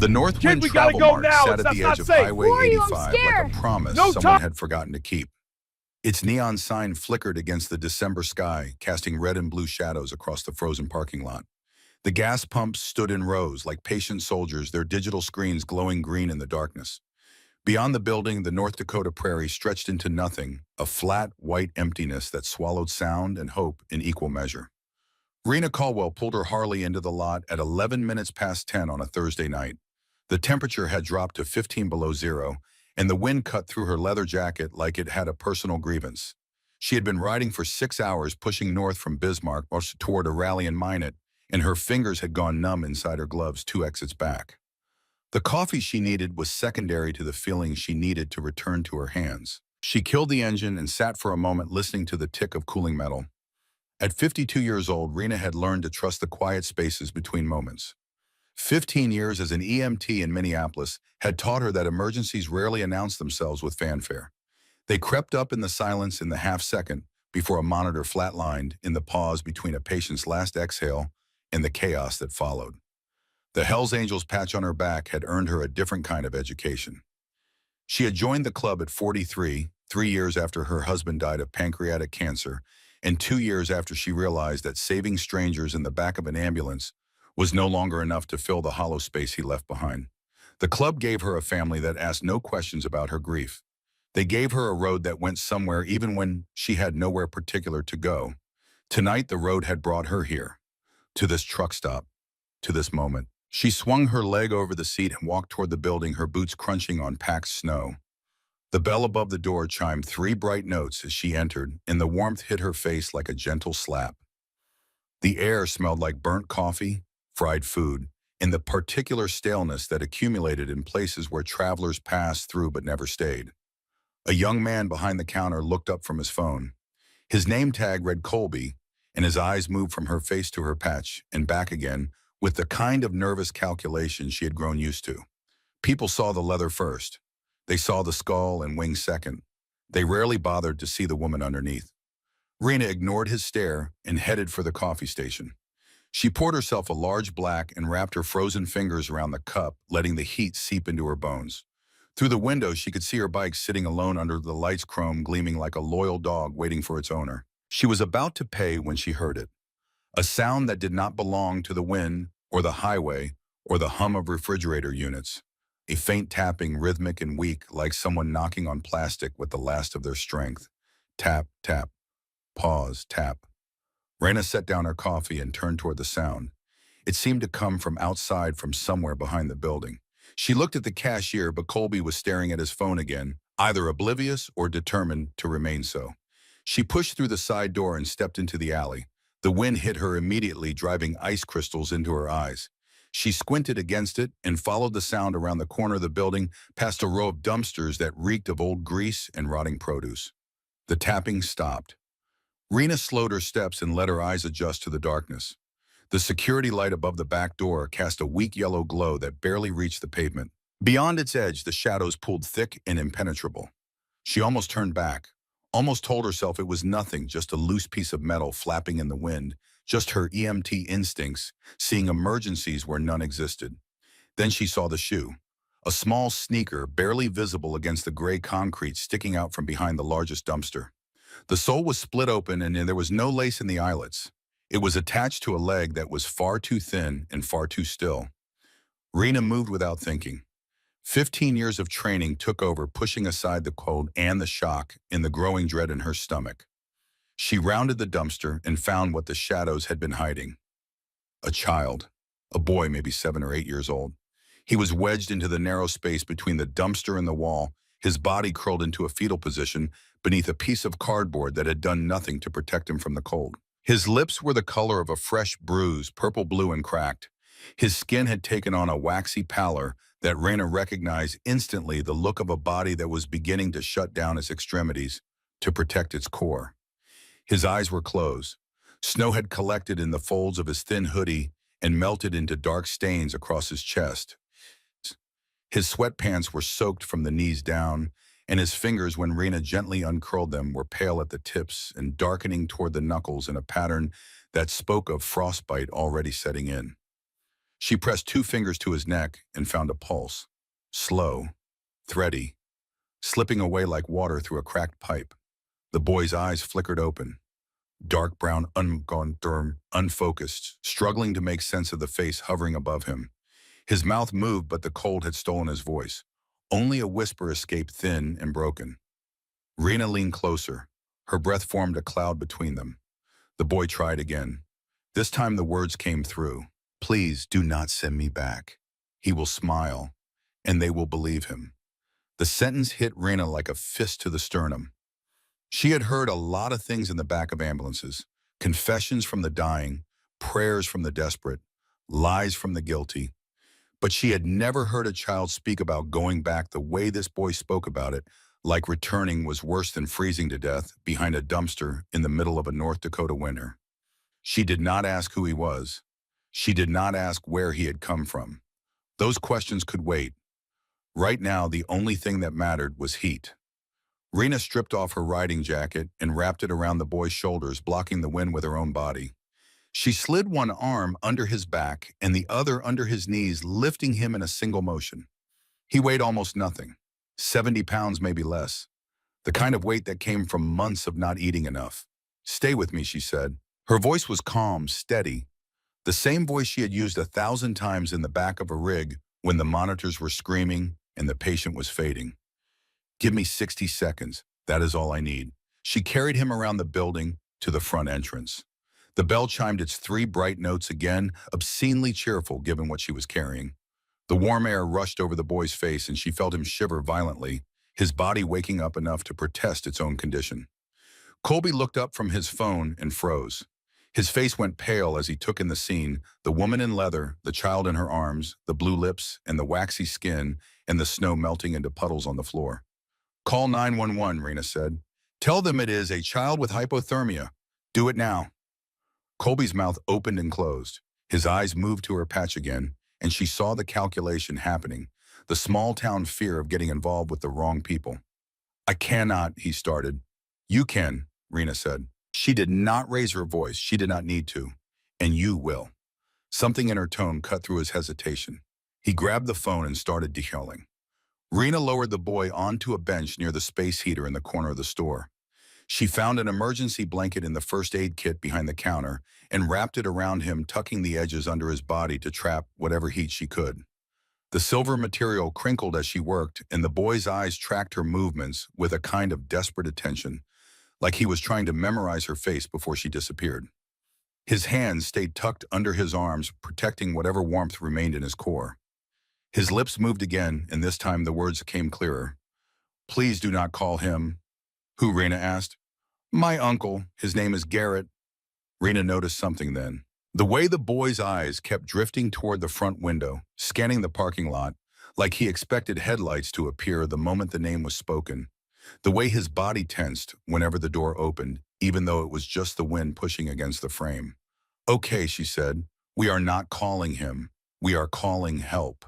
The Kid, Northwind we gotta Travel go Mark now. sat at That's the not edge of safe. Highway Who are you? I'm 85 like scared. a promise No someone time. had forgotten to keep. Its neon sign flickered against the December sky, casting red and blue shadows across the frozen parking lot. The gas pumps stood in rows like patient soldiers, their digital screens glowing green in the darkness. Beyond the building, the North Dakota prairie stretched into nothing, a flat, white emptiness that swallowed sound and hope in equal measure. Rena Caldwell pulled her Harley into the lot at 11 minutes past 10 on a Thursday night. The temperature had dropped to 15 below zero, and the wind cut through her leather jacket like it had a personal grievance. She had been riding for 6 hours, pushing north from Bismarck toward a rally in Minot, and her fingers had gone numb inside her gloves 2 exits back. The coffee she needed was secondary to the feeling she needed to return to her hands. She killed the engine and sat for a moment listening to the tick of cooling metal. At 52 years old, Rena had learned to trust the quiet spaces between moments. 15 years as an EMT in Minneapolis had taught her that emergencies rarely announce themselves with fanfare. They crept up in the silence in the half-second before a monitor flatlined in the pause between a patient's last exhale and the chaos that followed. The Hells Angels patch on her back had earned her a different kind of education. She had joined the club at 43, 3 years after her husband died of pancreatic cancer, and 2 years after she realized that saving strangers in the back of an ambulance was no longer enough to fill the hollow space he left behind. The club gave her a family that asked no questions about her grief. They gave her a road that went somewhere even when she had nowhere particular to go. Tonight, the road had brought her here, to this truck stop, to this moment. She swung her leg over the seat and walked toward the building, her boots crunching on packed snow. The bell above the door chimed 3 bright notes as she entered, and the warmth hit her face like a gentle slap. The air smelled like burnt coffee, fried food, and the particular staleness that accumulated in places where travelers passed through but never stayed. A young man behind the counter looked up from his phone. His name tag read Colby, and his eyes moved from her face to her patch and back again with the kind of nervous calculation she had grown used to. People saw the leather first. They saw the skull and wings second. They rarely bothered to see the woman underneath. Rena ignored his stare and headed for the coffee station. She poured herself a large black and wrapped her frozen fingers around the cup, letting the heat seep into her bones. Through the window, she could see her bike sitting alone under the lights, chrome gleaming like a loyal dog waiting for its owner. She was about to pay when she heard it. A sound that did not belong to the wind or the highway or the hum of refrigerator units. A faint tapping, rhythmic and weak, like someone knocking on plastic with the last of their strength. Tap, tap, pause, tap. Rena set down her coffee and turned toward the sound. It seemed to come from outside, from somewhere behind the building. She looked at the cashier, but Colby was staring at his phone again, either oblivious or determined to remain so. She pushed through the side door and stepped into the alley. The wind hit her immediately, driving ice crystals into her eyes. She squinted against it and followed the sound around the corner of the building, past a row of dumpsters that reeked of old grease and rotting produce. The tapping stopped. Rena slowed her steps and let her eyes adjust to the darkness. The security light above the back door cast a weak yellow glow that barely reached the pavement. Beyond its edge, the shadows pulled thick and impenetrable. She almost turned back, almost told herself it was nothing, just a loose piece of metal flapping in the wind, just her EMT instincts, seeing emergencies where none existed. Then she saw the shoe, a small sneaker barely visible against the gray concrete sticking out from behind the largest dumpster. The sole was split open and there was no lace in the eyelets. It was attached to a leg that was far too thin and far too still. Rena moved without thinking. 15 years of training took over, pushing aside the cold and the shock in the growing dread in her stomach. She rounded the dumpster and found what the shadows had been hiding. A child, a boy maybe 7 or 8 years old. He was wedged into the narrow space between the dumpster and the wall, his body curled into a fetal position beneath a piece of cardboard that had done nothing to protect him from the cold. His lips were the color of a fresh bruise, purple-blue and cracked. His skin had taken on a waxy pallor that Rena recognized instantly, the look of a body that was beginning to shut down its extremities to protect its core. His eyes were closed. Snow had collected in the folds of his thin hoodie and melted into dark stains across his chest. His sweatpants were soaked from the knees down, and his fingers, when Rena gently uncurled them, were pale at the tips and darkening toward the knuckles in a pattern that spoke of frostbite already setting in. She pressed 2 fingers to his neck and found a pulse. Slow, thready, slipping away like water through a cracked pipe. The boy's eyes flickered open, dark brown, unfocused, struggling to make sense of the face hovering above him. His mouth moved, but the cold had stolen his voice. Only a whisper escaped, thin and broken. Rena leaned closer. Her breath formed a cloud between them. The boy tried again. This time the words came through. Please do not send me back. He will smile, and they will believe him. The sentence hit Rena like a fist to the sternum. She had heard a lot of things in the back of ambulances. Confessions from the dying, prayers from the desperate, lies from the guilty. But she had never heard a child speak about going back the way this boy spoke about it, like returning was worse than freezing to death behind a dumpster in the middle of a North Dakota winter. She did not ask who he was. She did not ask where he had come from. Those questions could wait. Right now, the only thing that mattered was heat. Rena stripped off her riding jacket and wrapped it around the boy's shoulders, blocking the wind with her own body. She slid one arm under his back and the other under his knees, lifting him in a single motion. He weighed almost nothing, 70 pounds, maybe less, the kind of weight that came from months of not eating enough. Stay with me, she said. Her voice was calm, steady, the same voice she had used 1,000 times in the back of a rig when the monitors were screaming and the patient was fading. Give me 60 seconds. That is all I need. She carried him around the building to the front entrance. The bell chimed its 3 bright notes again, obscenely cheerful given what she was carrying. The warm air rushed over the boy's face and she felt him shiver violently, his body waking up enough to protest its own condition. Colby looked up from his phone and froze. His face went pale as he took in the scene, the woman in leather, the child in her arms, the blue lips and the waxy skin, and the snow melting into puddles on the floor. Call 911, Rena said. Tell them it is a child with hypothermia. Do it now. Colby's mouth opened and closed. His eyes moved to her patch again, and she saw the calculation happening, the small-town fear of getting involved with the wrong people. I cannot, he started. You can, Rena said. She did not raise her voice. She did not need to. And you will. Something in her tone cut through his hesitation. He grabbed the phone and started yelling. Rena lowered the boy onto a bench near the space heater in the corner of the store. She found an emergency blanket in the first aid kit behind the counter and wrapped it around him, tucking the edges under his body to trap whatever heat she could. The silver material crinkled as she worked, and the boy's eyes tracked her movements with a kind of desperate attention, like he was trying to memorize her face before she disappeared. His hands stayed tucked under his arms, protecting whatever warmth remained in his core. His lips moved again, and this time the words came clearer. Please do not call him. Who, Rena asked. My uncle. His name is Garrett. Rena noticed something then. The way the boy's eyes kept drifting toward the front window, scanning the parking lot, like he expected headlights to appear the moment the name was spoken. The way his body tensed whenever the door opened, even though it was just the wind pushing against the frame. Okay, she said. We are not calling him. We are calling help.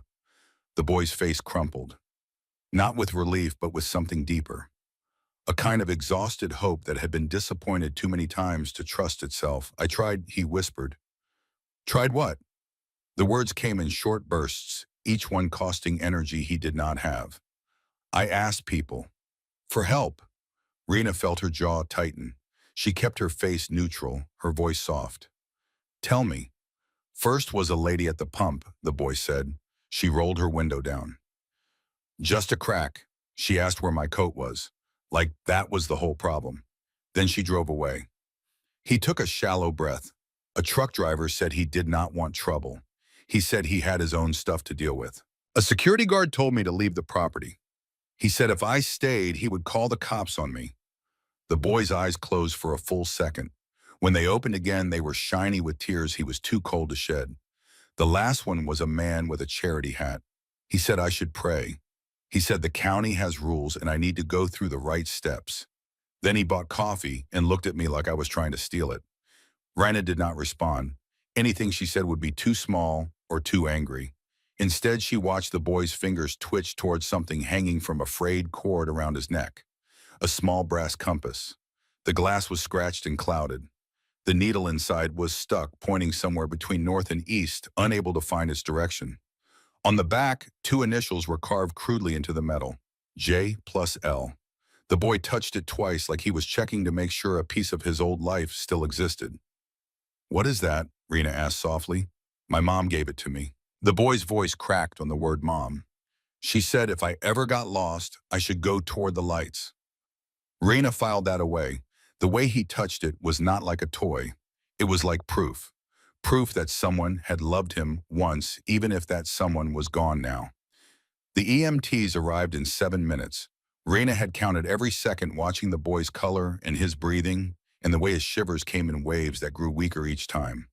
The boy's face crumpled. Not with relief, but with something deeper. A kind of exhausted hope that had been disappointed too many times to trust itself. I tried, he whispered. Tried what? The words came in short bursts, each one costing energy he did not have. I asked people. For help. Rena felt her jaw tighten. She kept her face neutral, her voice soft. Tell me. First was a lady at the pump, the boy said. She rolled her window down. Just a crack. She asked where my coat was. Like that was the whole problem. Then she drove away. He took a shallow breath. A truck driver said he did not want trouble. He said he had his own stuff to deal with. A security guard told me to leave the property. He said if I stayed, he would call the cops on me. The boy's eyes closed for a full second. When they opened again, they were shiny with tears he was too cold to shed. The last one was a man with a charity hat. He said I should pray. He said the county has rules and I need to go through the right steps. Then he bought coffee and looked at me like I was trying to steal it. Rena did not respond. Anything she said would be too small or too angry. Instead, she watched the boy's fingers twitch towards something hanging from a frayed cord around his neck. A small brass compass. The glass was scratched and clouded. The needle inside was stuck, pointing somewhere between north and east, unable to find its direction. On the back, two initials were carved crudely into the metal, J plus L. The boy touched it twice like he was checking to make sure a piece of his old life still existed. "What is that?" Rena asked softly. "My mom gave it to me." The boy's voice cracked on the word mom. "She said if I ever got lost, I should go toward the lights." Rena filed that away. The way he touched it was not like a toy. It was like proof. Proof that someone had loved him once, even if that someone was gone now. The EMTs arrived in 7 minutes. Rena had counted every second, watching the boy's color and his breathing, and the way his shivers came in waves that grew weaker each time.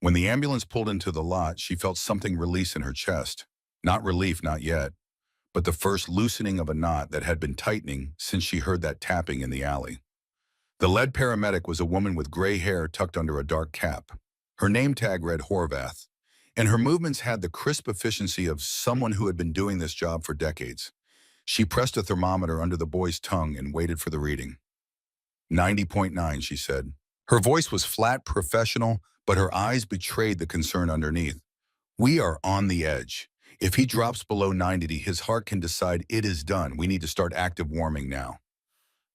When the ambulance pulled into the lot, she felt something release in her chest. Not relief, not yet, but the first loosening of a knot that had been tightening since she heard that tapping in the alley. The lead paramedic was a woman with gray hair tucked under a dark cap. Her name tag read Horvath, and her movements had the crisp efficiency of someone who had been doing this job for decades. She pressed a thermometer under the boy's tongue and waited for the reading. 90.9, she said. Her voice was flat, professional, but her eyes betrayed the concern underneath. "We are on the edge. If he drops below 90, his heart can decide it is done. We need to start active warming now."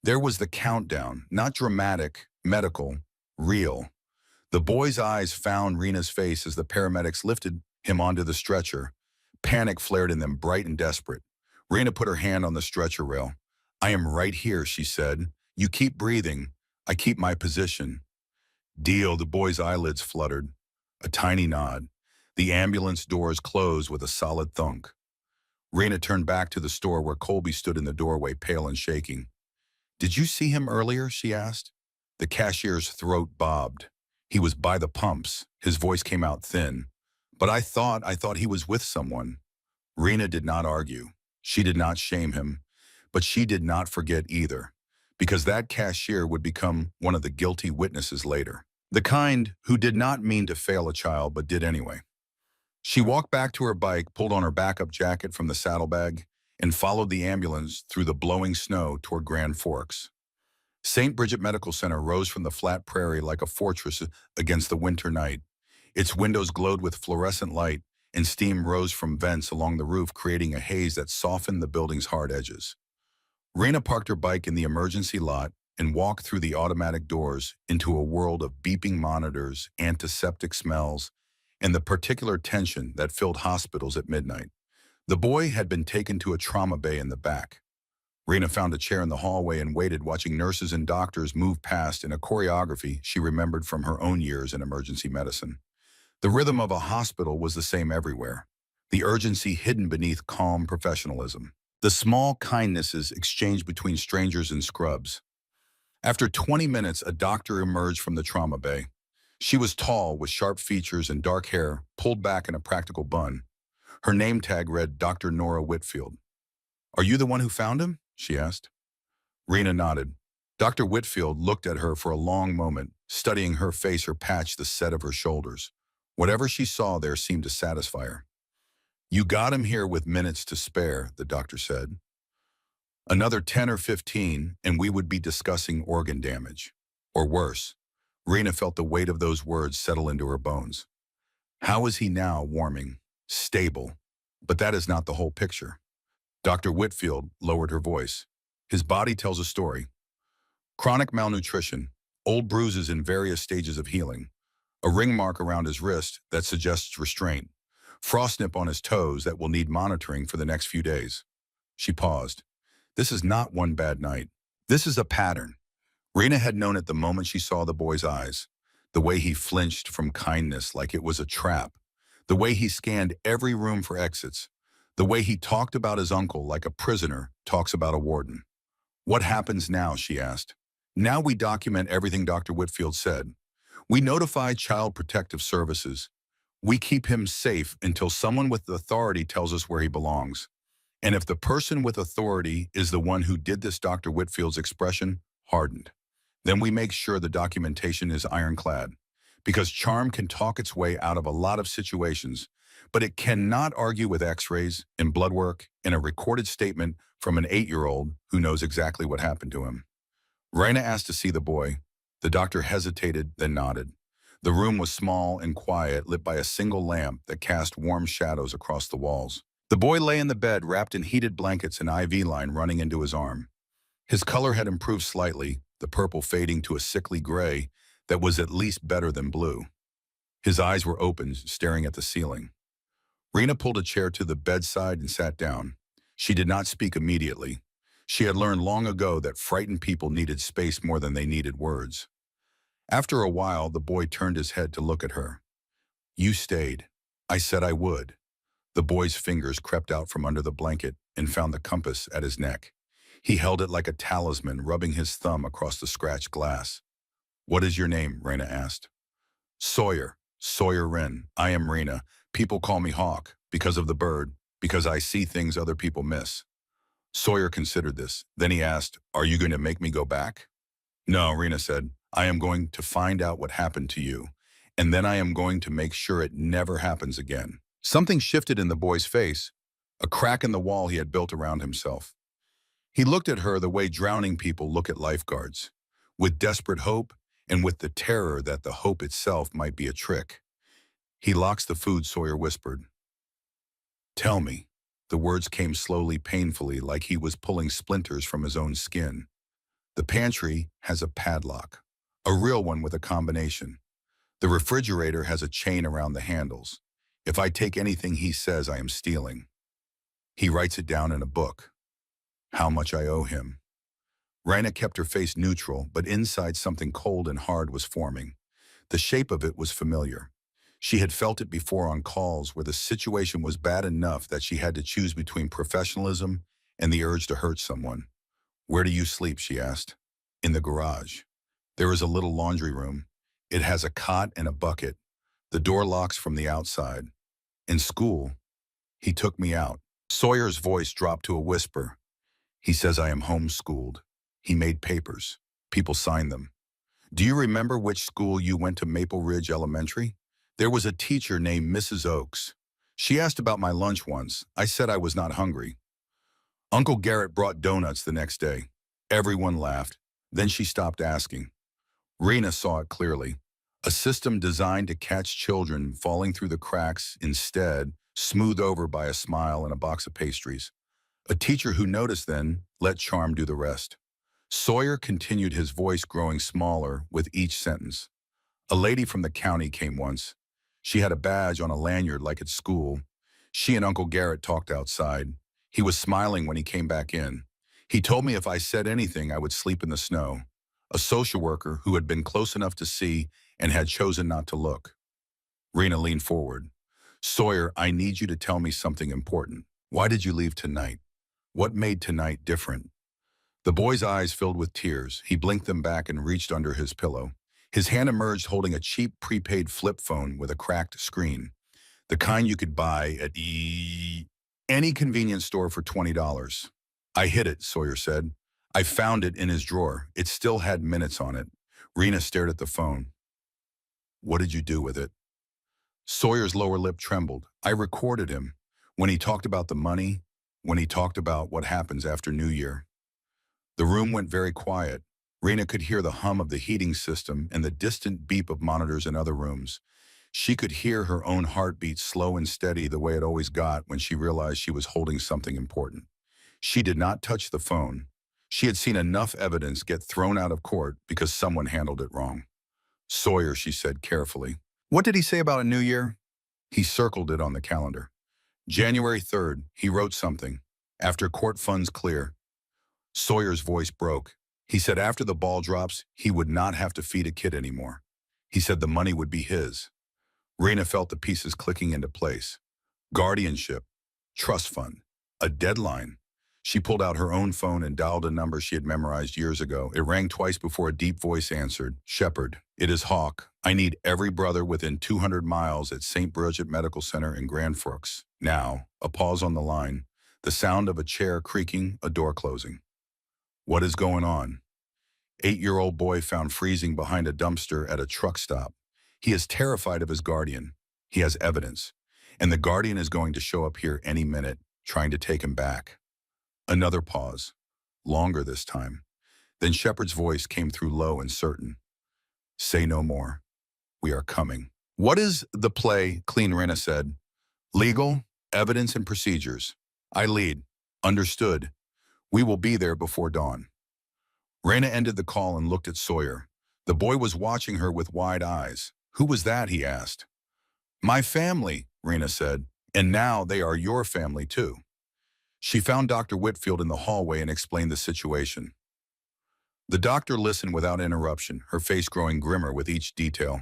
There was the countdown, not dramatic, medical, real. The boy's eyes found Rena's face as the paramedics lifted him onto the stretcher. Panic flared in them, bright and desperate. Rena put her hand on the stretcher rail. "I am right here," she said. "You keep breathing. I keep my position." "Deal." The boy's eyelids fluttered. A tiny nod. The ambulance doors closed with a solid thunk. Rena turned back to the store where Colby stood in the doorway, pale and shaking. "Did you see him earlier?" she asked. The cashier's throat bobbed. "He was by the pumps." His voice came out thin. "But I thought he was with someone." Rena did not argue. She did not shame him, but she did not forget either, because that cashier would become one of the guilty witnesses later. The kind who did not mean to fail a child, but did anyway. She walked back to her bike, pulled on her backup jacket from the saddlebag, and followed the ambulance through the blowing snow toward Grand Forks. St. Bridget Medical Center rose from the flat prairie like a fortress against the winter night. Its windows glowed with fluorescent light, and steam rose from vents along the roof, creating a haze that softened the building's hard edges. Rena parked her bike in the emergency lot and walked through the automatic doors into a world of beeping monitors, antiseptic smells, and the particular tension that filled hospitals at midnight. The boy had been taken to a trauma bay in the back. Rena found a chair in the hallway and waited, watching nurses and doctors move past in a choreography she remembered from her own years in emergency medicine. The rhythm of a hospital was the same everywhere, the urgency hidden beneath calm professionalism, the small kindnesses exchanged between strangers and scrubs. After 20 minutes, a doctor emerged from the trauma bay. She was tall, with sharp features and dark hair pulled back in a practical bun. Her name tag read Dr. Nora Whitfield. "Are you the one who found him?" she asked. Rena nodded. Dr. Whitfield looked at her for a long moment, studying her face, her patch, the set of her shoulders. Whatever she saw there seemed to satisfy her. "You got him here with minutes to spare," the doctor said. "Another 10 or 15, and we would be discussing organ damage. Or worse." Rena felt the weight of those words settle into her bones. "How is he now?" "Warming. Stable. But that is not the whole picture." Dr. Whitfield lowered her voice. "His body tells a story. Chronic malnutrition, old bruises in various stages of healing, a ring mark around his wrist that suggests restraint, frostnip on his toes that will need monitoring for the next few days." She paused. "This is not one bad night. This is a pattern." Rena had known it the moment she saw the boy's eyes, the way he flinched from kindness like it was a trap, the way he scanned every room for exits, the way he talked about his uncle like a prisoner talks about a warden. "What happens now?" she asked. "Now we document everything Dr. Whitfield said. We notify Child Protective Services. We keep him safe until someone with authority tells us where he belongs. And if the person with authority is the one who did this," Dr. Whitfield's expression hardened, "then we make sure the documentation is ironclad. Because charm can talk its way out of a lot of situations, but it cannot argue with x-rays and blood work and a recorded statement from an 8-year-old who knows exactly what happened to him." Rena asked to see the boy. The doctor hesitated, then nodded. The room was small and quiet, lit by a single lamp that cast warm shadows across the walls. The boy lay in the bed, wrapped in heated blankets, an IV line running into his arm. His color had improved slightly, the purple fading to a sickly gray that was at least better than blue. His eyes were open, staring at the ceiling. Rena pulled a chair to the bedside and sat down. She did not speak immediately. She had learned long ago that frightened people needed space more than they needed words. After a while, the boy turned his head to look at her. "You stayed. I said I would." The boy's fingers crept out from under the blanket and found the compass at his neck. He held it like a talisman, rubbing his thumb across the scratched glass. "What is your name?" Rena asked. "Sawyer. Sawyer Wren. I am Rena. People call me Hawk, because of the bird, because I see things other people miss." Sawyer considered this. Then he asked, "Are you going to make me go back?" "No," Rena said. "I am going to find out what happened to you, and then I am going to make sure it never happens again." Something shifted in the boy's face, a crack in the wall he had built around himself. He looked at her the way drowning people look at lifeguards, with desperate hope and with the terror that the hope itself might be a trick. "He locks the food," Sawyer whispered. "Tell me." The words came slowly, painfully, like he was pulling splinters from his own skin. "The pantry has a padlock, a real one with a combination. The refrigerator has a chain around the handles. If I take anything he says, I am stealing. He writes it down in a book. How much I owe him." Raina kept her face neutral, but inside something cold and hard was forming. The shape of it was familiar. She had felt it before on calls where the situation was bad enough that she had to choose between professionalism and the urge to hurt someone. "Where do you sleep?" she asked. "In the garage. There is a little laundry room. It has a cot and a bucket. The door locks from the outside. In school, he took me out." Sawyer's voice dropped to a whisper. "He says I am homeschooled. He made papers. People signed them. Do you remember which school you went to? Maple Ridge Elementary? There was a teacher named Mrs. Oakes. She asked about my lunch once. I said I was not hungry. Uncle Garrett brought donuts the next day. Everyone laughed. Then she stopped asking. Rena saw it clearly. A system designed to catch children falling through the cracks, instead smoothed over by a smile and a box of pastries. A teacher who noticed then let charm do the rest. Sawyer continued, his voice growing smaller with each sentence. "A lady from the county came once. She had a badge on a lanyard like at school. She and Uncle Garrett talked outside. He was smiling when he came back in. He told me if I said anything, I would sleep in the snow. A social worker who had been close enough to see and had chosen not to look." Rena leaned forward. "Sawyer, I need you to tell me something important. Why did you leave tonight? What made tonight different?" The boy's eyes filled with tears. He blinked them back and reached under his pillow. His hand emerged holding a cheap prepaid flip phone with a cracked screen. The kind you could buy at any convenience store for $20. "I hid it," Sawyer said. "I found it in his drawer. It still had minutes on it." Rena stared at the phone. "What did you do with it?" Sawyer's lower lip trembled. "I recorded him. When he talked about the money, when he talked about what happens after New Year." The room went very quiet. Rena could hear the hum of the heating system and the distant beep of monitors in other rooms. She could hear her own heartbeat, slow and steady the way it always got when she realized she was holding something important. She did not touch the phone. She had seen enough evidence get thrown out of court because someone handled it wrong. "Sawyer," she said carefully. "What did he say about a new year?" He circled it on the calendar. "January 3rd, he wrote something. After court funds clear." Sawyer's voice broke. He said after the ball drops, he would not have to feed a kid anymore. He said the money would be his. Rena felt the pieces clicking into place. Guardianship, trust fund, a deadline. She pulled out her own phone and dialed a number she had memorized years ago. It rang twice before a deep voice answered. "Shepard, it is Hawk. I need every brother within 200 miles at St. Bridget Medical Center in Grand Forks. Now." A pause on the line. The sound of a chair creaking, a door closing. "What is going on?" 8-year-old boy found freezing behind a dumpster at a truck stop. He is terrified of his guardian. He has evidence. And the guardian is going to show up here any minute, trying to take him back. Another pause. Longer this time. Then Shepard's voice came through low and certain. Say no more. We are coming. What is the play? Clean Rena said. Legal, evidence, and procedures. I lead. Understood. We will be there before dawn. Rena ended the call and looked at Sawyer. The boy was watching her with wide eyes. Who was that? He asked. My family, Rena said. And now they are your family too. She found Dr. Whitfield in the hallway and explained the situation. The doctor listened without interruption, her face growing grimmer with each detail.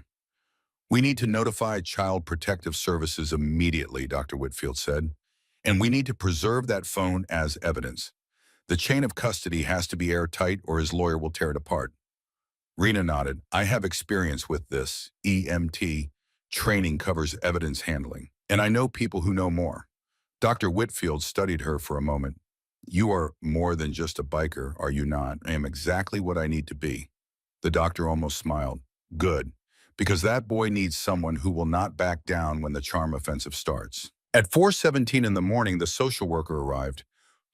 We need to notify Child Protective Services immediately, Dr. Whitfield said. And we need to preserve that phone as evidence. The chain of custody has to be airtight or his lawyer will tear it apart. Rena nodded. I have experience with this. EMT training covers evidence handling. And I know people who know more. Dr. Whitfield studied her for a moment. You are more than just a biker, are you not? I am exactly what I need to be. The doctor almost smiled. Good, because that boy needs someone who will not back down when the charm offensive starts. At 4:17 in the morning, the social worker arrived.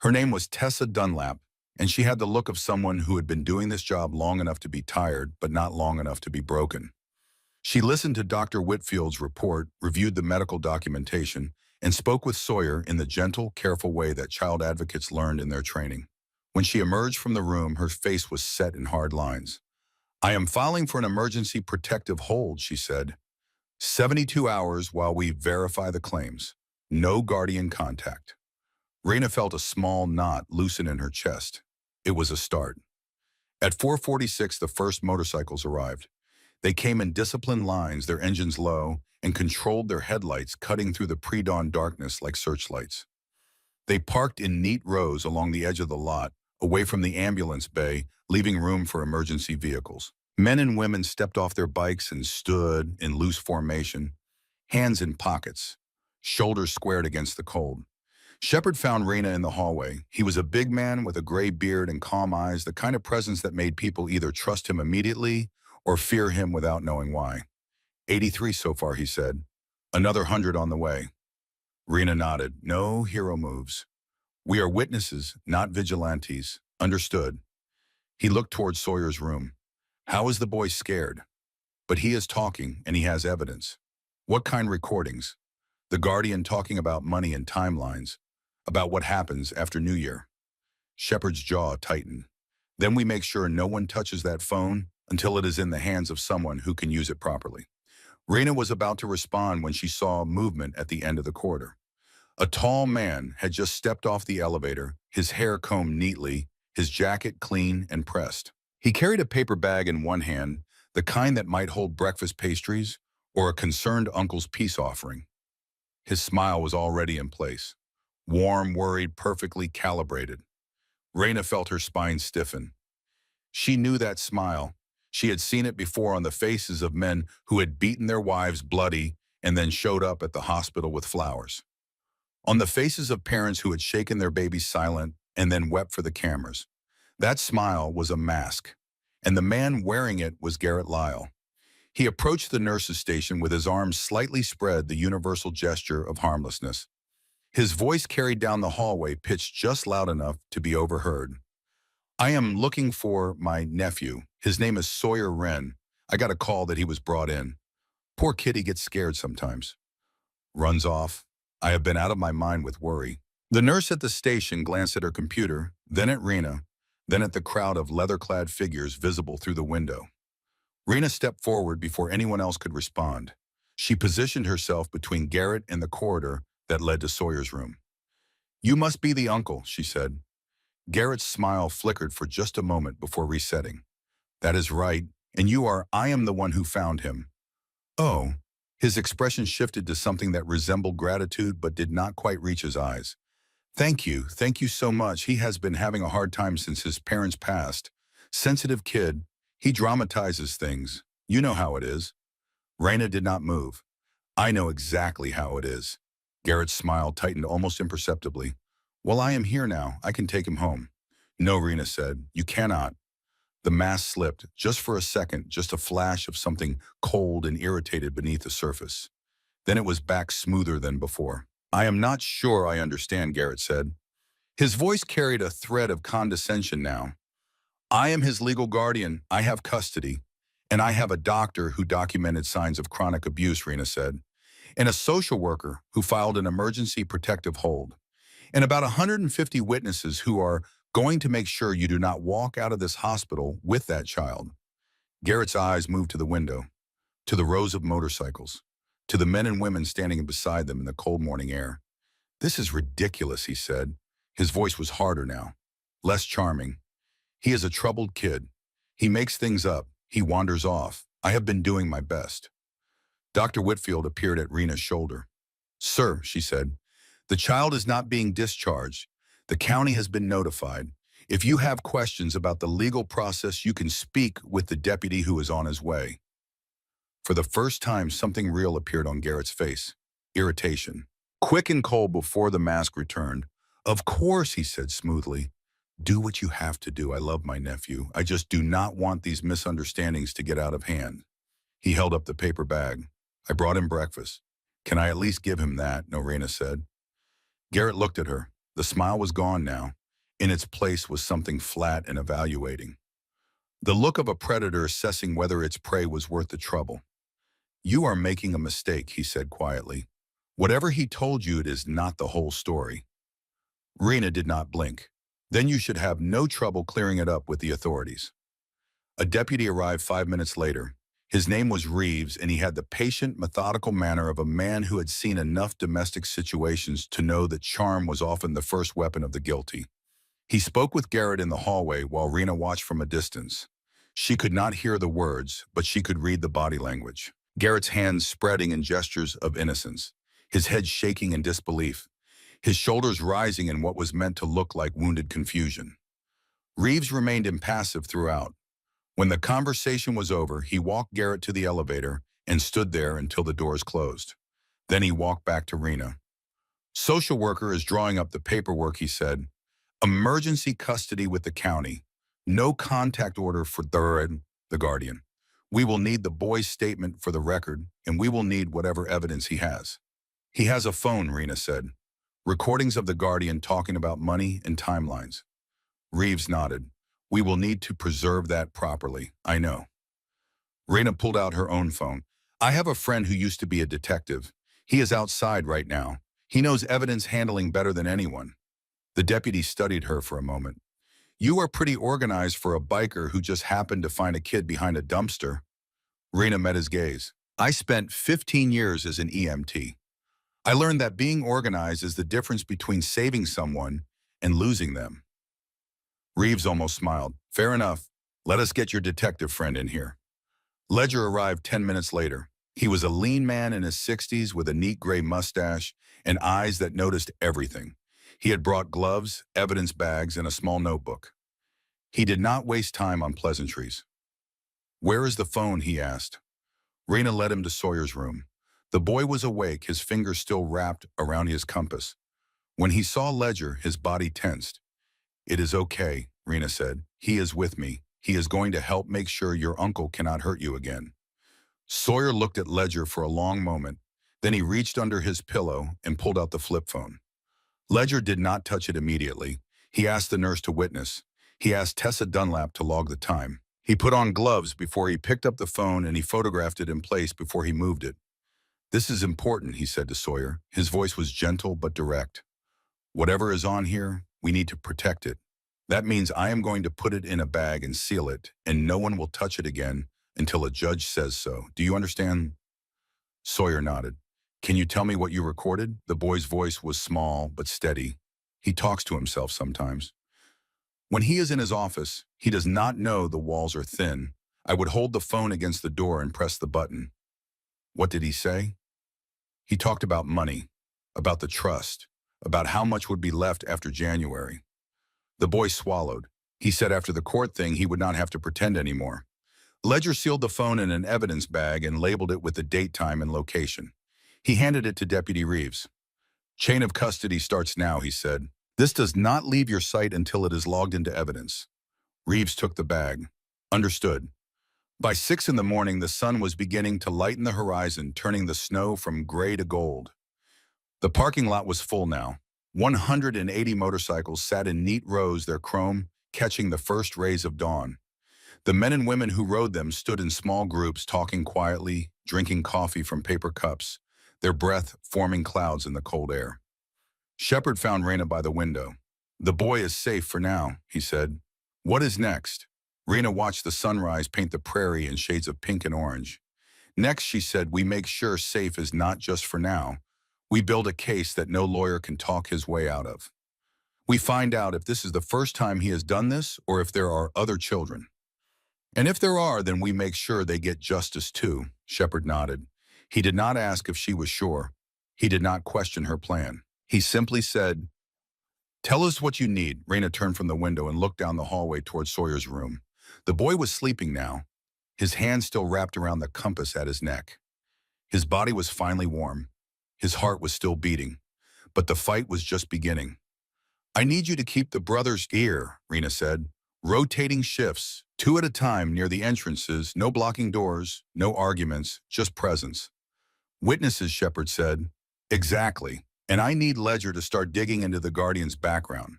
Her name was Tessa Dunlap, and she had the look of someone who had been doing this job long enough to be tired, but not long enough to be broken. She listened to Dr. Whitfield's report, reviewed the medical documentation, and spoke with Sawyer in the gentle, careful way that child advocates learned in their training. When she emerged from the room, her face was set in hard lines. I am filing for an emergency protective hold, she said. 72 hours while we verify the claims. No guardian contact. Rena felt a small knot loosen in her chest. It was a start. At 4:46, the first motorcycles arrived. They came in disciplined lines, their engines low, and controlled their headlights, cutting through the pre-dawn darkness like searchlights. They parked in neat rows along the edge of the lot, away from the ambulance bay, leaving room for emergency vehicles. Men and women stepped off their bikes and stood in loose formation, hands in pockets, shoulders squared against the cold. Shepard found Rena in the hallway. He was a big man with a gray beard and calm eyes, the kind of presence that made people either trust him immediately or fear him without knowing why. 83 so far, he said. Another 100 on the way. Rena nodded. No hero moves. We are witnesses, not vigilantes. Understood. He looked towards Sawyer's room. How is the boy scared? But he is talking, and he has evidence. What kind recordings? The Guardian talking about money and timelines, about what happens after New Year. Shepard's jaw tightened. Then we make sure no one touches that phone until it is in the hands of someone who can use it properly. Rena was about to respond when she saw movement at the end of the corridor. A tall man had just stepped off the elevator, his hair combed neatly, his jacket clean and pressed. He carried a paper bag in one hand, the kind that might hold breakfast pastries or a concerned uncle's peace offering. His smile was already in place. Warm, worried, perfectly calibrated. Rena felt her spine stiffen. She knew that smile. She had seen it before on the faces of men who had beaten their wives bloody and then showed up at the hospital with flowers. On the faces of parents who had shaken their babies silent and then wept for the cameras. That smile was a mask, and the man wearing it was Garrett Lyle. He approached the nurse's station with his arms slightly spread, the universal gesture of harmlessness. His voice carried down the hallway, pitched just loud enough to be overheard. I am looking for my nephew. His name is Sawyer Wren. I got a call that he was brought in. Poor kid, he gets scared sometimes. Runs off. I have been out of my mind with worry. The nurse at the station glanced at her computer, then at Rena, then at the crowd of leather-clad figures visible through the window. Rena stepped forward before anyone else could respond. She positioned herself between Garrett and the corridor that led to Sawyer's room. You must be the uncle, she said. Garrett's smile flickered for just a moment before resetting. That is right, and I am the one who found him. Oh, his expression shifted to something that resembled gratitude but did not quite reach his eyes. Thank you so much. He has been having a hard time since his parents passed. Sensitive kid, he dramatizes things. You know how it is. Rena did not move. I know exactly how it is. Garrett's smile tightened almost imperceptibly. Well, I am here now. I can take him home. No, Rena said. You cannot. The mask slipped, just for a second, just a flash of something cold and irritated beneath the surface. Then it was back smoother than before. I am not sure I understand, Garrett said. His voice carried a thread of condescension now. I am his legal guardian. I have custody. And I have a doctor who documented signs of chronic abuse, Rena said, and a social worker who filed an emergency protective hold, and about 150 witnesses who are going to make sure you do not walk out of this hospital with that child. Garrett's eyes moved to the window, to the rows of motorcycles, to the men and women standing beside them in the cold morning air. This is ridiculous, he said. His voice was harder now, less charming. He is a troubled kid. He makes things up. He wanders off. I have been doing my best. Dr. Whitfield appeared at Rena's shoulder. Sir, she said, the child is not being discharged. The county has been notified. If you have questions about the legal process, you can speak with the deputy who is on his way. For the first time, something real appeared on Garrett's face. Irritation. Quick and cold before the mask returned. Of course, he said smoothly. Do what you have to do. I love my nephew. I just do not want these misunderstandings to get out of hand. He held up the paper bag. I brought him breakfast. Can I at least give him that? Norena said. Garrett looked at her. The smile was gone now. In its place was something flat and evaluating. The look of a predator assessing whether its prey was worth the trouble. You are making a mistake, he said quietly. Whatever he told you, it is not the whole story. Rena did not blink. Then you should have no trouble clearing it up with the authorities. A deputy arrived 5 minutes later. His name was Reeves, and he had the patient, methodical manner of a man who had seen enough domestic situations to know that charm was often the first weapon of the guilty. He spoke with Garrett in the hallway while Rena watched from a distance. She could not hear the words, but she could read the body language. Garrett's hands spreading in gestures of innocence, his head shaking in disbelief, his shoulders rising in what was meant to look like wounded confusion. Reeves remained impassive throughout. When the conversation was over, he walked Garrett to the elevator and stood there until the doors closed. Then he walked back to Rena. Social worker is drawing up the paperwork, he said. Emergency custody with the county. No contact order for Thured, the guardian. We will need the boy's statement for the record, and we will need whatever evidence he has. He has a phone, Rena said. Recordings of the guardian talking about money and timelines. Reeves nodded. We will need to preserve that properly, I know. Rena pulled out her own phone. I have a friend who used to be a detective. He is outside right now. He knows evidence handling better than anyone. The deputy studied her for a moment. You are pretty organized for a biker who just happened to find a kid behind a dumpster. Rena met his gaze. I spent 15 years as an EMT. I learned that being organized is the difference between saving someone and losing them. Reeves almost smiled. Fair enough. Let us get your detective friend in here. Ledger arrived 10 minutes later. He was a lean man in his 60s with a neat gray mustache and eyes that noticed everything. He had brought gloves, evidence bags, and a small notebook. He did not waste time on pleasantries. Where is the phone? He asked. Rena led him to Sawyer's room. The boy was awake, his fingers still wrapped around his compass. When he saw Ledger, his body tensed. It is okay, Rena said. He is with me. He is going to help make sure your uncle cannot hurt you again. Sawyer looked at Ledger for a long moment. Then he reached under his pillow and pulled out the flip phone. Ledger did not touch it immediately. He asked the nurse to witness. He asked Tessa Dunlap to log the time. He put on gloves before he picked up the phone, and he photographed it in place before he moved it. This is important, he said to Sawyer. His voice was gentle but direct. Whatever is on here, we need to protect it. That means I am going to put it in a bag and seal it, and no one will touch it again until a judge says so. Do you understand? Sawyer nodded. Can you tell me what you recorded? The boy's voice was small but steady. He talks to himself sometimes. When he is in his office, he does not know the walls are thin. I would hold the phone against the door and press the button. What did he say? He talked about money, about the trust, about how much would be left after January. The boy swallowed. He said after the court thing he would not have to pretend anymore. Ledger sealed the phone in an evidence bag and labeled it with the date, time, and location. He handed it to Deputy Reeves. Chain of custody starts now, he said. This does not leave your sight until it is logged into evidence. Reeves took the bag. Understood. By 6 in the morning, the sun was beginning to lighten the horizon, turning the snow from gray to gold. The parking lot was full now. 180 motorcycles sat in neat rows, their chrome catching the first rays of dawn. The men and women who rode them stood in small groups talking quietly, drinking coffee from paper cups, their breath forming clouds in the cold air. Shepard found Rena by the window. "The boy is safe for now," he said. "What is next?" Rena watched the sunrise paint the prairie in shades of pink and orange. "Next," she said, "we make sure safe is not just for now. We build a case that no lawyer can talk his way out of. We find out if this is the first time he has done this or if there are other children. And if there are, then we make sure they get justice too." Shepard nodded. He did not ask if she was sure. He did not question her plan. He simply said, "Tell us what you need." Rena turned from the window and looked down the hallway toward Sawyer's room. The boy was sleeping now, his hand still wrapped around the compass at his neck. His body was finally warm. His heart was still beating. But the fight was just beginning. "I need you to keep the brothers here," Rena said. "Rotating shifts, 2 at a time near the entrances, no blocking doors, no arguments, just presence." "Witnesses," Shepard said. "Exactly. And I need Ledger to start digging into the Guardian's background.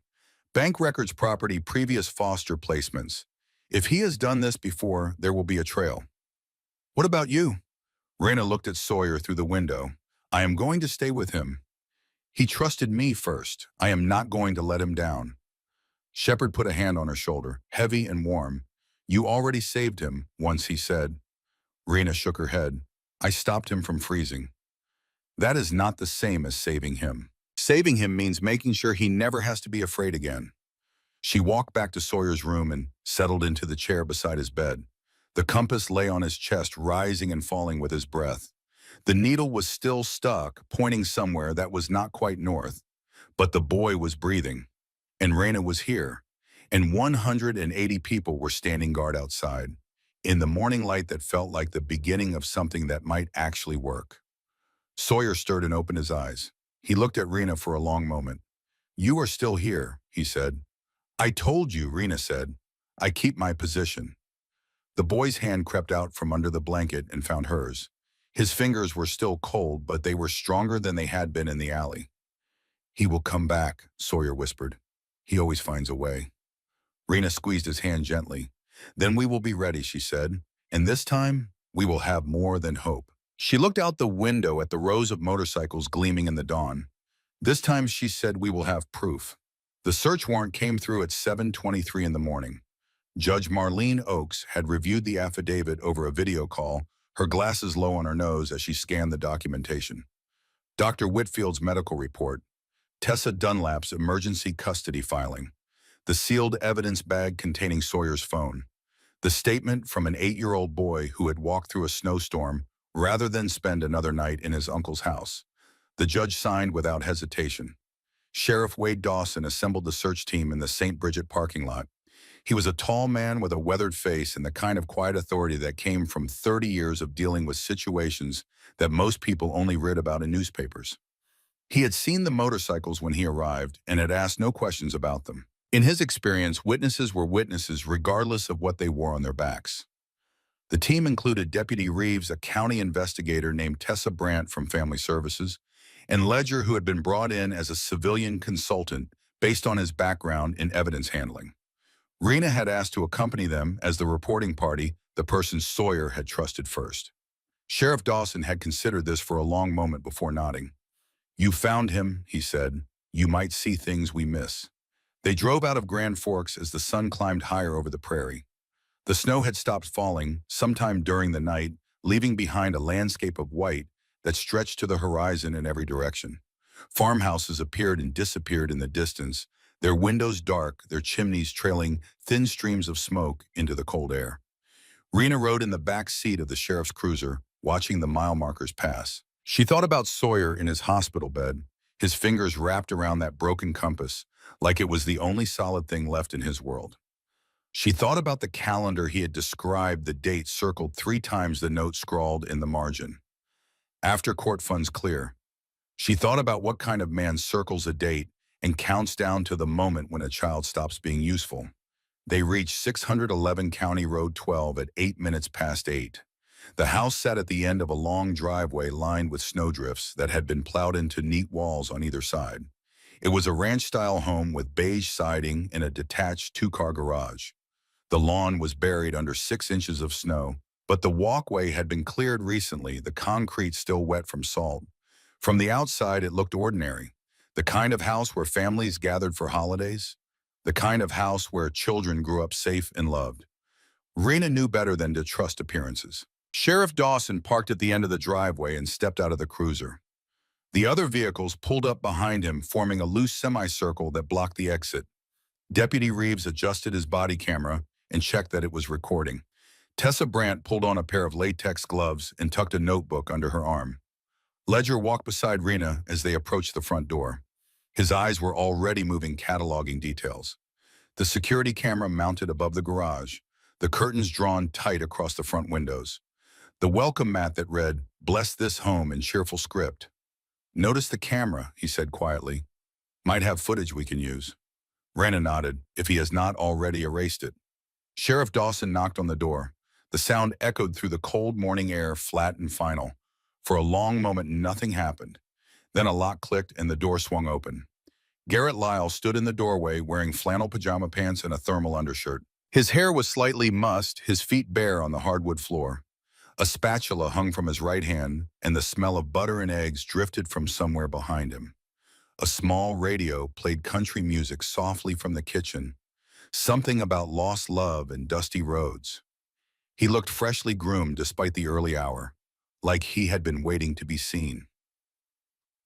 Bank records, property, previous foster placements. If he has done this before, there will be a trail." "What about you?" Rena looked at Sawyer through the window. "I am going to stay with him. He trusted me first. I am not going to let him down." Shepard put a hand on her shoulder, heavy and warm. "You already saved him," once he said. Rena shook her head. "I stopped him from freezing." "That is not the same as saving him. Saving him means making sure he never has to be afraid again." She walked back to Sawyer's room and settled into the chair beside his bed. The compass lay on his chest, rising and falling with his breath. The needle was still stuck, pointing somewhere that was not quite north. But the boy was breathing. And Rena was here. And 180 people were standing guard outside, in the morning light that felt like the beginning of something that might actually work. Sawyer stirred and opened his eyes. He looked at Rena for a long moment. "You are still here," he said. "I told you," Rena said. "I keep my position." The boy's hand crept out from under the blanket and found hers. His fingers were still cold, but they were stronger than they had been in the alley. "He will come back," Sawyer whispered. "He always finds a way." Rena squeezed his hand gently. "Then we will be ready," she said. "And this time, we will have more than hope." She looked out the window at the rows of motorcycles gleaming in the dawn. "This time," she said, "we will have proof." The search warrant came through at 7:23 in the morning. Judge Marlene Oakes had reviewed the affidavit over a video call, her glasses low on her nose as she scanned the documentation. Dr. Whitfield's medical report, Tessa Dunlap's emergency custody filing, the sealed evidence bag containing Sawyer's phone, the statement from an 8-year-old boy who had walked through a snowstorm rather than spend another night in his uncle's house. The judge signed without hesitation. Sheriff Wade Dawson assembled the search team in the St. Bridget parking lot. He was a tall man with a weathered face and the kind of quiet authority that came from 30 years of dealing with situations that most people only read about in newspapers. He had seen the motorcycles when he arrived and had asked no questions about them. In his experience, witnesses were witnesses regardless of what they wore on their backs. The team included Deputy Reeves, a county investigator named Tessa Brandt from Family Services, and Ledger, who had been brought in as a civilian consultant based on his background in evidence handling. Rena had asked to accompany them as the reporting party, the person Sawyer had trusted first. Sheriff Dawson had considered this for a long moment before nodding. "You found him," he said. "You might see things we miss." They drove out of Grand Forks as the sun climbed higher over the prairie. The snow had stopped falling sometime during the night, leaving behind a landscape of white that stretched to the horizon in every direction. Farmhouses appeared and disappeared in the distance, their windows dark, their chimneys trailing thin streams of smoke into the cold air. Rena rode in the back seat of the sheriff's cruiser, watching the mile markers pass. She thought about Sawyer in his hospital bed, his fingers wrapped around that broken compass, like it was the only solid thing left in his world. She thought about the calendar he had described, the date circled 3 times the note scrawled in the margin. After court funds clear. She thought about what kind of man circles a date and counts down to the moment when a child stops being useful. They reached 611 County Road 12 at 8 minutes past 8. The house sat at the end of a long driveway lined with snowdrifts that had been plowed into neat walls on either side. It was a ranch-style home with beige siding and a detached 2-car garage. The lawn was buried under 6 inches of snow, but the walkway had been cleared recently, the concrete still wet from salt. From the outside, it looked ordinary. The kind of house where families gathered for holidays. The kind of house where children grew up safe and loved. Rena knew better than to trust appearances. Sheriff Dawson parked at the end of the driveway and stepped out of the cruiser. The other vehicles pulled up behind him, forming a loose semicircle that blocked the exit. Deputy Reeves adjusted his body camera and checked that it was recording. Tessa Brandt pulled on a pair of latex gloves and tucked a notebook under her arm. Ledger walked beside Rena as they approached the front door. His eyes were already moving, cataloging details. The security camera mounted above the garage, the curtains drawn tight across the front windows. The welcome mat that read, "Bless this home" in cheerful script. "Notice the camera," he said quietly. "Might have footage we can use." Rena nodded, "if he has not already erased it." Sheriff Dawson knocked on the door. The sound echoed through the cold morning air, flat and final. For a long moment, nothing happened. Then a lock clicked and the door swung open. Garrett Lyle stood in the doorway wearing flannel pajama pants and a thermal undershirt. His hair was slightly mussed, his feet bare on the hardwood floor. A spatula hung from his right hand, and the smell of butter and eggs drifted from somewhere behind him. A small radio played country music softly from the kitchen, something about lost love and dusty roads. He looked freshly groomed despite the early hour, like he had been waiting to be seen.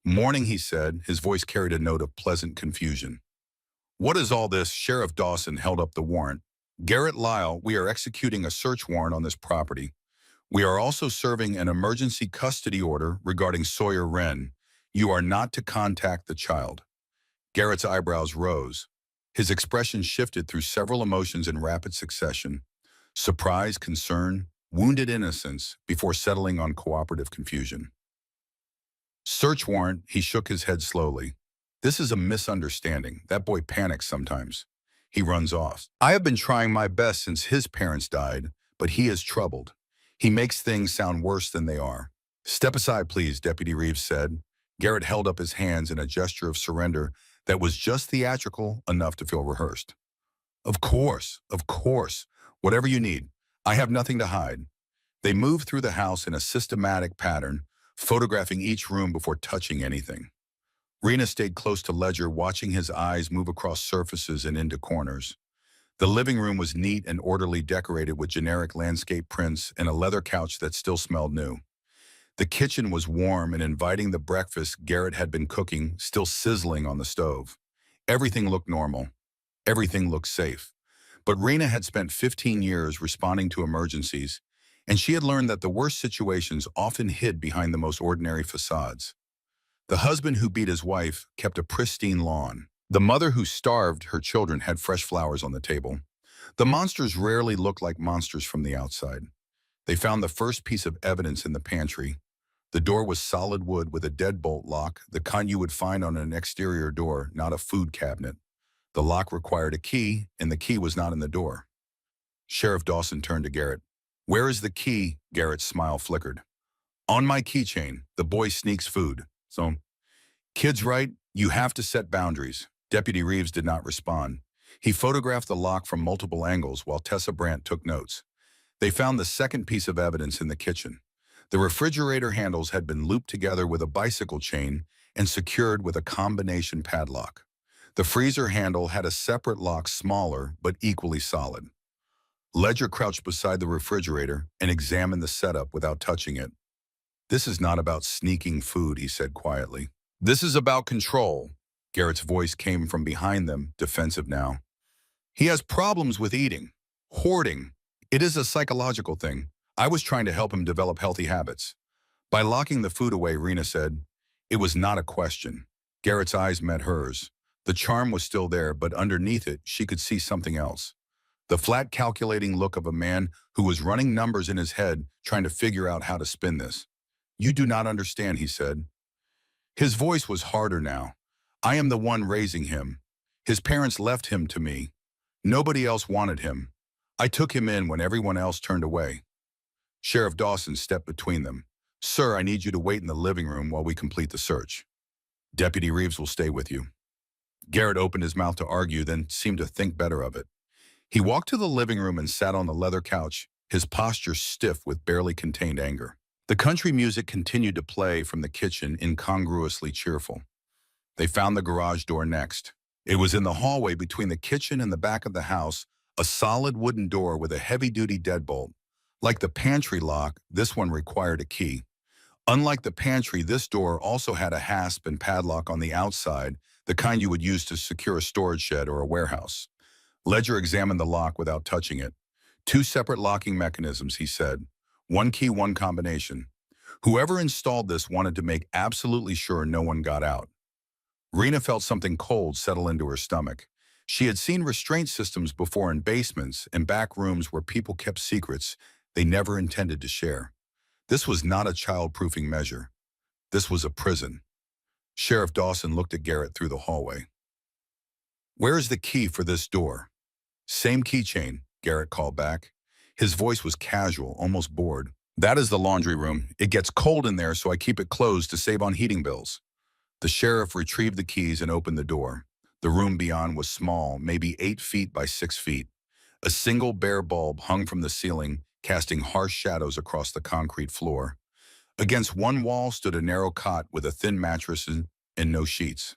"Morning," he said. His voice carried a note of pleasant confusion. "What is all this?" Sheriff Dawson held up the warrant. "Garrett Lyle, we are executing a search warrant on this property. We are also serving an emergency custody order regarding Sawyer Wren. You are not to contact the child." Garrett's eyebrows rose. His expression shifted through several emotions in rapid succession: surprise, concern, wounded innocence, before settling on cooperative confusion. "Search warrant," he shook his head slowly. "This is a misunderstanding. That boy panics sometimes. He runs off. I have been trying my best since his parents died, but he is troubled. He makes things sound worse than they are." "Step aside, please," Deputy Reeves said. Garrett held up his hands in a gesture of surrender that was just theatrical enough to feel rehearsed. Of course. Whatever you need. I have nothing to hide." They moved through the house in a systematic pattern, photographing each room before touching anything. Rena stayed close to Ledger, watching his eyes move across surfaces and into corners. The living room was neat and orderly, decorated with generic landscape prints and a leather couch that still smelled new. The kitchen was warm and inviting, the breakfast Garrett had been cooking still sizzling on the stove. Everything looked normal. Everything looked safe. But Rena had spent 15 years responding to emergencies, and she had learned that the worst situations often hid behind the most ordinary facades. The husband who beat his wife kept a pristine lawn. The mother who starved her children had fresh flowers on the table. The monsters rarely looked like monsters from the outside. They found the first piece of evidence in the pantry. The door was solid wood with a deadbolt lock, the kind you would find on an exterior door, not a food cabinet. The lock required a key, and the key was not in the door. Sheriff Dawson turned to Garrett. "Where is the key?" Garrett's smile flickered. "On my keychain. The boy sneaks food. So, kid's right, you have to set boundaries." Deputy Reeves did not respond. He photographed the lock from multiple angles while Tessa Brandt took notes. They found the second piece of evidence in the kitchen. The refrigerator handles had been looped together with a bicycle chain and secured with a combination padlock. The freezer handle had a separate lock, smaller but equally solid. Ledger crouched beside the refrigerator and examined the setup without touching it. "This is not about sneaking food," he said quietly. "This is about control." Garrett's voice came from behind them, defensive now. "He has problems with eating, hoarding. It is a psychological thing. I was trying to help him develop healthy habits." By locking the food away, Rena said, "It was not a question." Garrett's eyes met hers. The charm was still there, but underneath it, she could see something else. The flat, calculating look of a man who was running numbers in his head, trying to figure out how to spin this. "You do not understand," he said. His voice was harder now. "I am the one raising him. His parents left him to me. Nobody else wanted him. I took him in when everyone else turned away." Sheriff Dawson stepped between them. "Sir, I need you to wait in the living room while we complete the search. Deputy Reeves will stay with you." Garrett opened his mouth to argue, then seemed to think better of it. He walked to the living room and sat on the leather couch, his posture stiff with barely contained anger. The country music continued to play from the kitchen, incongruously cheerful. They found the garage door next. It was in the hallway between the kitchen and the back of the house, a solid wooden door with a heavy-duty deadbolt. Like the pantry lock, this one required a key. Unlike the pantry, this door also had a hasp and padlock on the outside, the kind you would use to secure a storage shed or a warehouse. Ledger examined the lock without touching it. Two separate locking mechanisms, he said. One key, one combination. Whoever installed this wanted to make absolutely sure no one got out. Rena felt something cold settle into her stomach. She had seen restraint systems before in basements and back rooms where people kept secrets they never intended to share. This was not a child-proofing measure. This was a prison. Sheriff Dawson looked at Garrett through the hallway. "Where is the key for this door?" "Same keychain," Garrett called back. His voice was casual, almost bored. "That is the laundry room. It gets cold in there, so I keep it closed to save on heating bills." The sheriff retrieved the keys and opened the door. The room beyond was small, maybe 8 feet by 6 feet. A single bare bulb hung from the ceiling, casting harsh shadows across the concrete floor. Against one wall stood a narrow cot with a thin mattress and no sheets.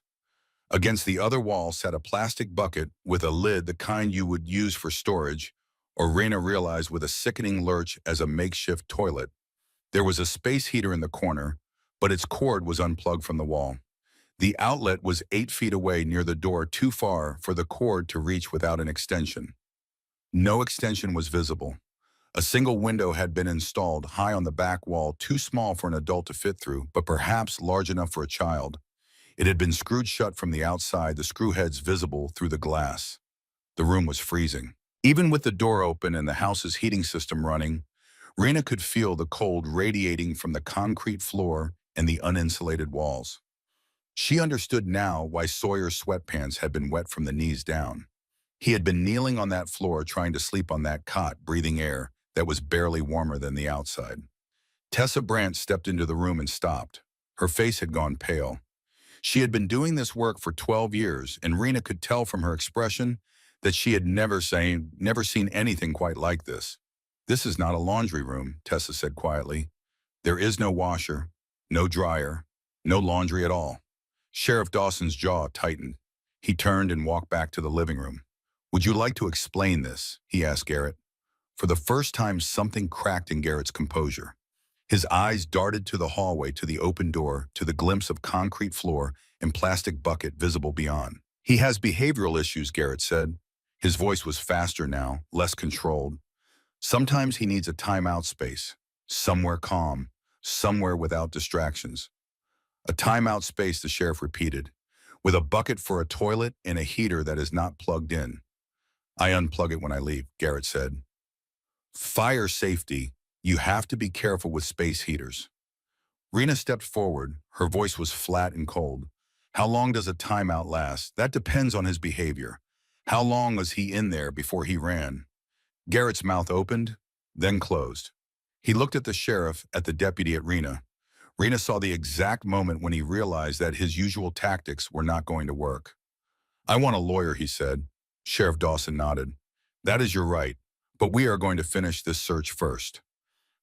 Against the other wall sat a plastic bucket with a lid, the kind you would use for storage, or Rena realized with a sickening lurch as a makeshift toilet. There was a space heater in the corner, but its cord was unplugged from the wall. The outlet was 8 feet away near the door, too far for the cord to reach without an extension. No extension was visible. A single window had been installed high on the back wall, too small for an adult to fit through, but perhaps large enough for a child. It had been screwed shut from the outside, the screw heads visible through the glass. The room was freezing. Even with the door open and the house's heating system running, Rena could feel the cold radiating from the concrete floor and the uninsulated walls. She understood now why Sawyer's sweatpants had been wet from the knees down. He had been kneeling on that floor trying to sleep on that cot, breathing air that was barely warmer than the outside. Tessa Brandt stepped into the room and stopped. Her face had gone pale. She had been doing this work for 12 years, and Rena could tell from her expression that she had never seen anything quite like this. "This is not a laundry room," Tessa said quietly. "There is no washer, no dryer, no laundry at all." Sheriff Dawson's jaw tightened. He turned and walked back to the living room. "Would you like to explain this?" he asked Garrett. For the first time, something cracked in Garrett's composure. His eyes darted to the hallway, to the open door, to the glimpse of concrete floor and plastic bucket visible beyond. "He has behavioral issues," Garrett said. His voice was faster now, less controlled. "Sometimes he needs a timeout space, somewhere calm, somewhere without distractions." "A timeout space," the sheriff repeated, "with a bucket for a toilet and a heater that is not plugged in." "I unplug it when I leave," Garrett said. "Fire safety. You have to be careful with space heaters." Rena stepped forward. Her voice was flat and cold. "How long does a timeout last? That depends on his behavior. How long was he in there before he ran?" Garrett's mouth opened, then closed. He looked at the sheriff, at the deputy, at Rena. Rena saw the exact moment when he realized that his usual tactics were not going to work. "I want a lawyer," he said. Sheriff Dawson nodded. "That is your right, but we are going to finish this search first."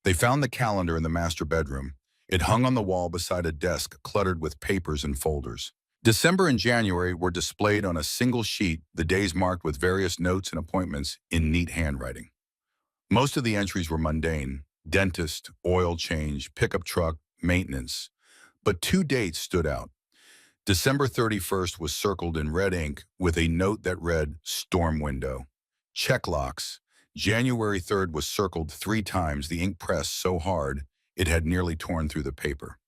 They found the calendar in the master bedroom. It hung on the wall beside a desk cluttered with papers and folders. December and January were displayed on a single sheet, the days marked with various notes and appointments in neat handwriting. Most of the entries were mundane: dentist, oil change, pickup truck, maintenance. But two dates stood out. December 31st was circled in red ink with a note that read, "Storm window." Check locks. January 3rd was circled 3 times, the ink pressed so hard it had nearly torn through the paper.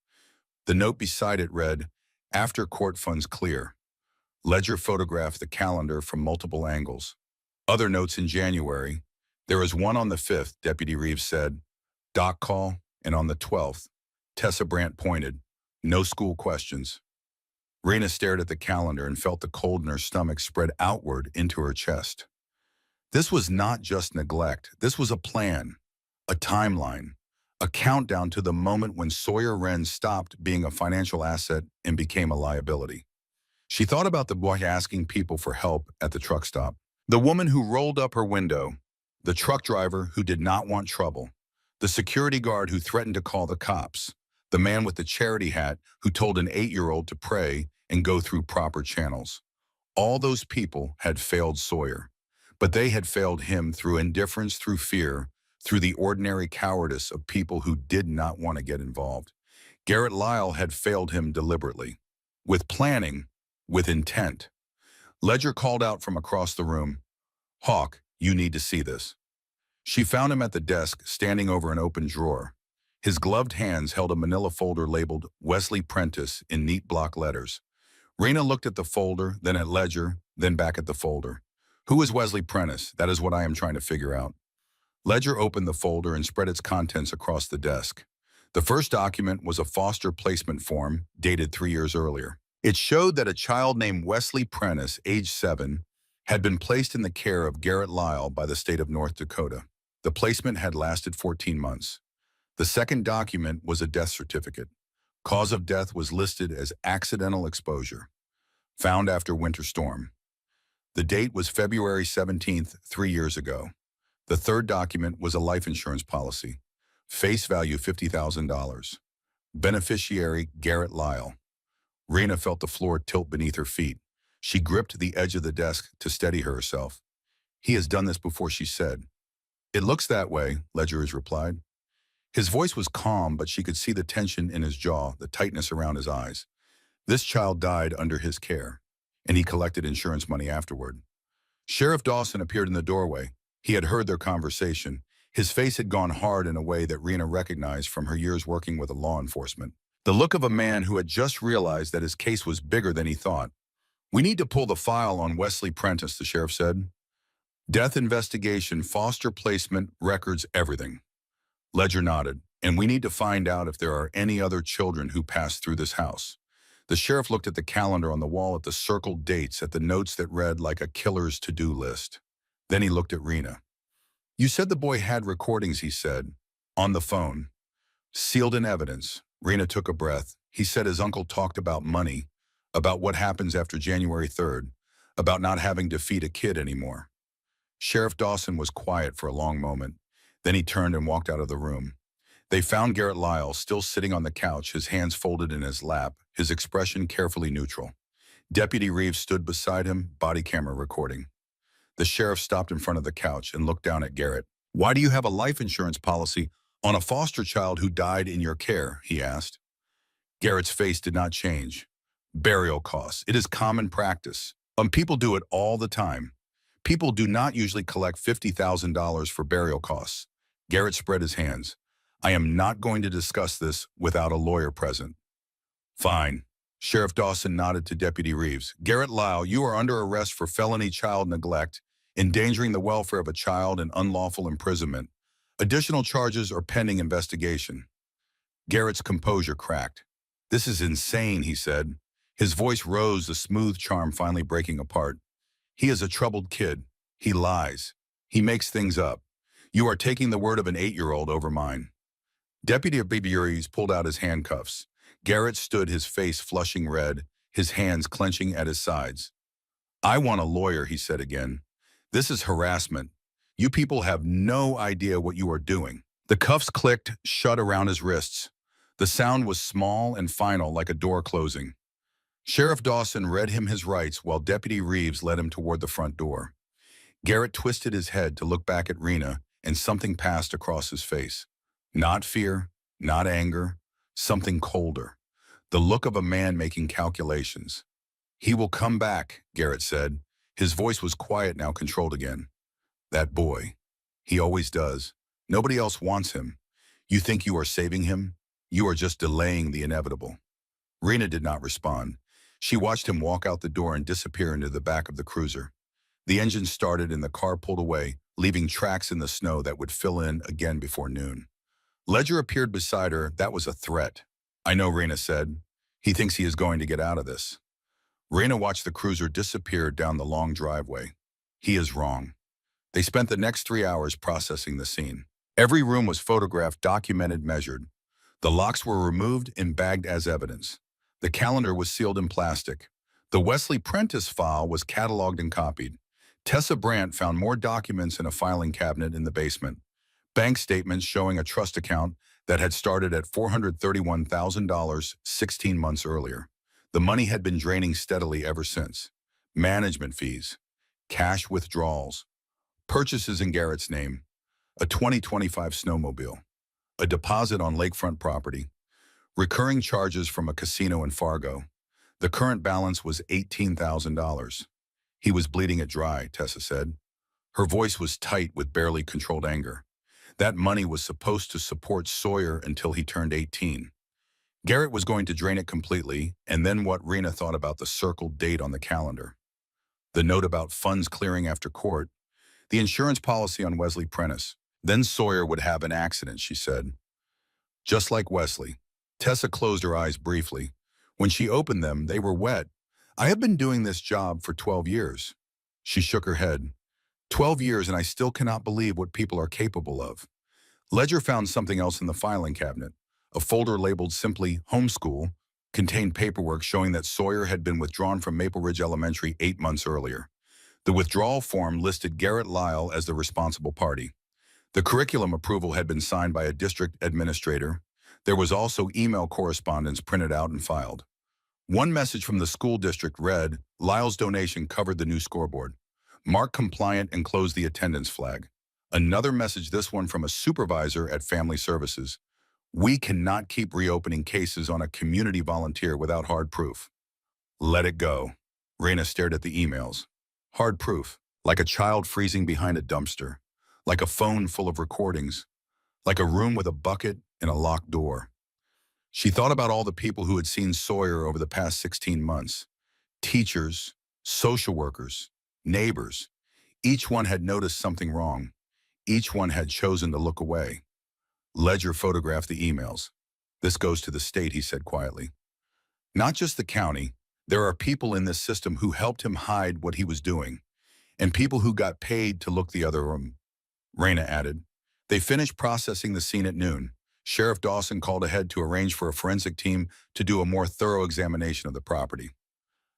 The note beside it read, "After court funds clear." Ledger photographed the calendar from multiple angles. Other notes in January. There was one on the 5th, Deputy Reeves said. "Doc call," and on the 12th, Tessa Brandt pointed, "No school questions." Rena stared at the calendar and felt the cold in her stomach spread outward into her chest. This was not just neglect. This was a plan, a timeline, a countdown to the moment when Sawyer Wren stopped being a financial asset and became a liability. She thought about the boy asking people for help at the truck stop. The woman who rolled up her window, the truck driver who did not want trouble, the security guard who threatened to call the cops, the man with the charity hat who told an 8-year-old to pray and go through proper channels. All those people had failed Sawyer, but they had failed him through indifference, through fear, through the ordinary cowardice of people who did not want to get involved. Garrett Lyle had failed him deliberately, with planning, with intent. Ledger called out from across the room, "Hawk, you need to see this." She found him at the desk, standing over an open drawer. His gloved hands held a manila folder labeled Wesley Prentice in neat block letters. Rena looked at the folder, then at Ledger, then back at the folder. Who is Wesley Prentice? That is what I am trying to figure out. Ledger opened the folder and spread its contents across the desk. The first document was a foster placement form dated 3 years earlier. It showed that a child named Wesley Prentice, age 7, had been placed in the care of Garrett Lyle by the state of North Dakota. The placement had lasted 14 months. The second document was a death certificate. Cause of death was listed as accidental exposure, found after winter storm. The date was February 17th, 3 years ago. The third document was a life insurance policy. Face value $50,000. Beneficiary Garrett Lyle. Rena felt the floor tilt beneath her feet. She gripped the edge of the desk to steady herself. He has done this before, she said. It looks that way, Ledger replied. His voice was calm, but she could see the tension in his jaw, the tightness around his eyes. This child died under his care, and he collected insurance money afterward. Sheriff Dawson appeared in the doorway. He had heard their conversation. His face had gone hard in a way that Rena recognized from her years working with law enforcement. The look of a man who had just realized that his case was bigger than he thought. "We need to pull the file on Wesley Prentice," the sheriff said. "Death investigation, foster placement, records, everything." Ledger nodded. "And we need to find out if there are any other children who passed through this house." The sheriff looked at the calendar on the wall, at the circled dates, at the notes that read like a killer's to-do list. Then he looked at Rena. "You said the boy had recordings," he said, "on the phone. Sealed in evidence." Rena took a breath. "He said his uncle talked about money, about what happens after January 3rd, about not having to feed a kid anymore." Sheriff Dawson was quiet for a long moment. Then he turned and walked out of the room. They found Garrett Lyle still sitting on the couch, his hands folded in his lap, his expression carefully neutral. Deputy Reeves stood beside him, body camera recording. The sheriff stopped in front of the couch and looked down at Garrett. "Why do you have a life insurance policy on a foster child who died in your care?" he asked. Garrett's face did not change. "Burial costs. It is common practice. People do it all the time. People do not usually collect $50,000 for burial costs." Garrett spread his hands. "I am not going to discuss this without a lawyer present." "Fine." Sheriff Dawson nodded to Deputy Reeves. "Garrett Lyle, you are under arrest for felony child neglect, endangering the welfare of a child, and unlawful imprisonment. Additional charges are pending investigation." Garrett's composure cracked. "This is insane," he said. His voice rose, the smooth charm finally breaking apart. "He is a troubled kid. He lies. He makes things up. You are taking the word of an 8-year-old over mine." Deputy Reeves pulled out his handcuffs. Garrett stood, his face flushing red, his hands clenching at his sides. "I want a lawyer," he said again. "This is harassment. You people have no idea what you are doing." The cuffs clicked shut around his wrists. The sound was small and final, like a door closing. Sheriff Dawson read him his rights while Deputy Reeves led him toward the front door. Garrett twisted his head to look back at Rena, and something passed across his face. Not fear, not anger, something colder. The look of a man making calculations. "He will come back," Garrett said. His voice was quiet now, controlled again. "That boy. He always does. Nobody else wants him. You think you are saving him? You are just delaying the inevitable." Rena did not respond. She watched him walk out the door and disappear into the back of the cruiser. The engine started and the car pulled away, leaving tracks in the snow that would fill in again before noon. Ledger appeared beside her. "That was a threat." "I know," Rena said. "He thinks he is going to get out of this." Rena watched the cruiser disappear down the long driveway. "He is wrong." They spent the next 3 hours processing the scene. Every room was photographed, documented, measured. The locks were removed and bagged as evidence. The calendar was sealed in plastic. The Wesley Prentice file was cataloged and copied. Tessa Brandt found more documents in a filing cabinet in the basement. Bank statements showing a trust account that had started at $431,000 16 months earlier. The money had been draining steadily ever since. Management fees, cash withdrawals, purchases in Garrett's name, a 2025 snowmobile, a deposit on lakefront property, recurring charges from a casino in Fargo. The current balance was $18,000. He was bleeding it dry, Tessa said. Her voice was tight with barely controlled anger. That money was supposed to support Sawyer until he turned 18. Garrett was going to drain it completely, and then what Rena thought about the circled date on the calendar. The note about funds clearing after court, the insurance policy on Wesley Prentice. Then Sawyer would have an accident, she said. Just like Wesley. Tessa closed her eyes briefly. When she opened them, they were wet. I have been doing this job for 12 years. She shook her head. 12 years and I still cannot believe what people are capable of. Ledger found something else in the filing cabinet. A folder labeled simply Homeschool contained paperwork showing that Sawyer had been withdrawn from Maple Ridge Elementary 8 months earlier. The withdrawal form listed Garrett Lyle as the responsible party. The curriculum approval had been signed by a district administrator. There was also email correspondence printed out and filed. One message from the school district read, Lyle's donation covered the new scoreboard. Mark compliant and close the attendance flag. Another message, this one from a supervisor at Family Services. We cannot keep reopening cases on a community volunteer without hard proof. Let it go. Rena stared at the emails. Hard proof, like a child freezing behind a dumpster, like a phone full of recordings, like a room with a bucket and a locked door. She thought about all the people who had seen Sawyer over the past 16 months. Teachers, social workers, neighbors. Each one had noticed something wrong. Each one had chosen to look away. Ledger photographed the emails. This goes to the state, he said quietly. Not just the county. There are people in this system who helped him hide what he was doing, and people who got paid to look the other way. Rena added. They finished processing the scene at noon. Sheriff Dawson called ahead to arrange for a forensic team to do a more thorough examination of the property.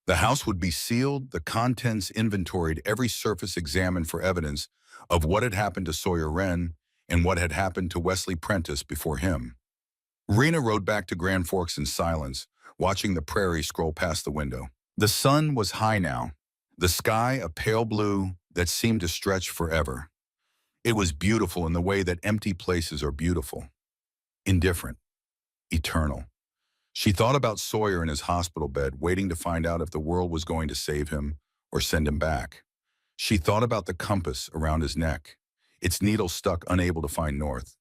The house would be sealed, the contents inventoried, every surface examined for evidence of what had happened to Sawyer Wren and what had happened to Wesley Prentice before him. Rena rode back to Grand Forks in silence, watching the prairie scroll past the window. The sun was high now, the sky a pale blue that seemed to stretch forever. It was beautiful in the way that empty places are beautiful. Indifferent. Eternal. She thought about Sawyer in his hospital bed, waiting to find out if the world was going to save him or send him back. She thought about the compass around his neck, its needle stuck, unable to find north.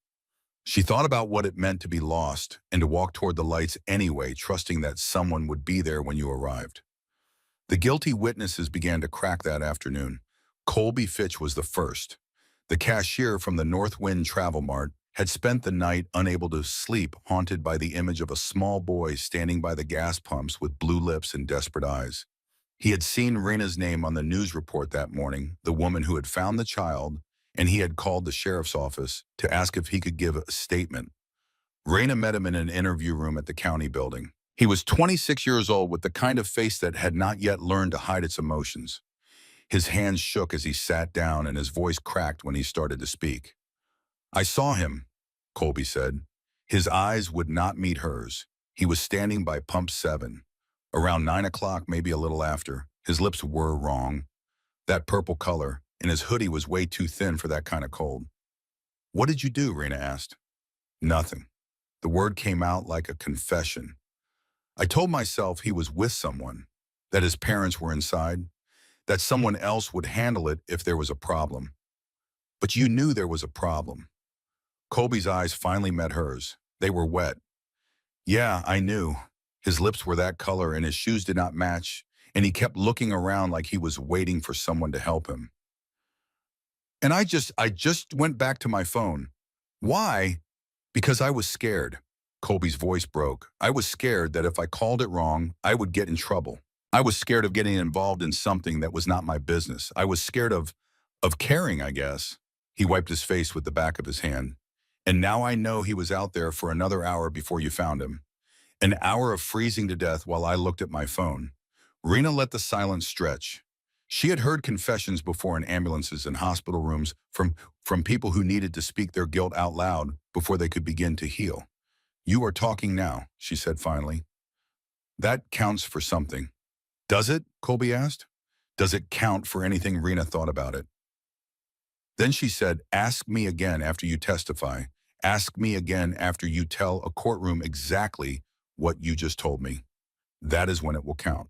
She thought about what it meant to be lost and to walk toward the lights anyway, trusting that someone would be there when you arrived. The guilty witnesses began to crack that afternoon. Colby Fitch was the first. The cashier from the North Wind Travel Mart had spent the night unable to sleep, haunted by the image of a small boy standing by the gas pumps with blue lips and desperate eyes. He had seen Rena's name on the news report that morning, the woman who had found the child, and he had called the sheriff's office to ask if he could give a statement. Rena met him in an interview room at the county building. He was 26 years old with the kind of face that had not yet learned to hide its emotions. His hands shook as he sat down and his voice cracked when he started to speak. I saw him, Colby said. His eyes would not meet hers. He was standing by pump 7. Around 9 o'clock, maybe a little after. His lips were wrong. That purple color, and his hoodie was way too thin for that kind of cold. What did you do? Rena asked. Nothing. The word came out like a confession. I told myself he was with someone, that his parents were inside, that someone else would handle it if there was a problem. But you knew there was a problem. Colby's eyes finally met hers. They were wet. Yeah, I knew. His lips were that color and his shoes did not match, and he kept looking around like he was waiting for someone to help him. And I just went back to my phone. Why? Because I was scared. Colby's voice broke. I was scared that if I called it wrong, I would get in trouble. I was scared of getting involved in something that was not my business. I was scared of caring, I guess. He wiped his face with the back of his hand. And now I know he was out there for another hour before you found him. An hour of freezing to death while I looked at my phone. Rena let the silence stretch. She had heard confessions before in ambulances and hospital rooms from people who needed to speak their guilt out loud before they could begin to heal. "You are talking now," she said finally. "That counts for something." "Does it?" Colby asked. "Does it count for anything?" Rena thought about it. Then she said, "Ask me again after you testify. Ask me again after you tell a courtroom exactly what you just told me. That is when it will count."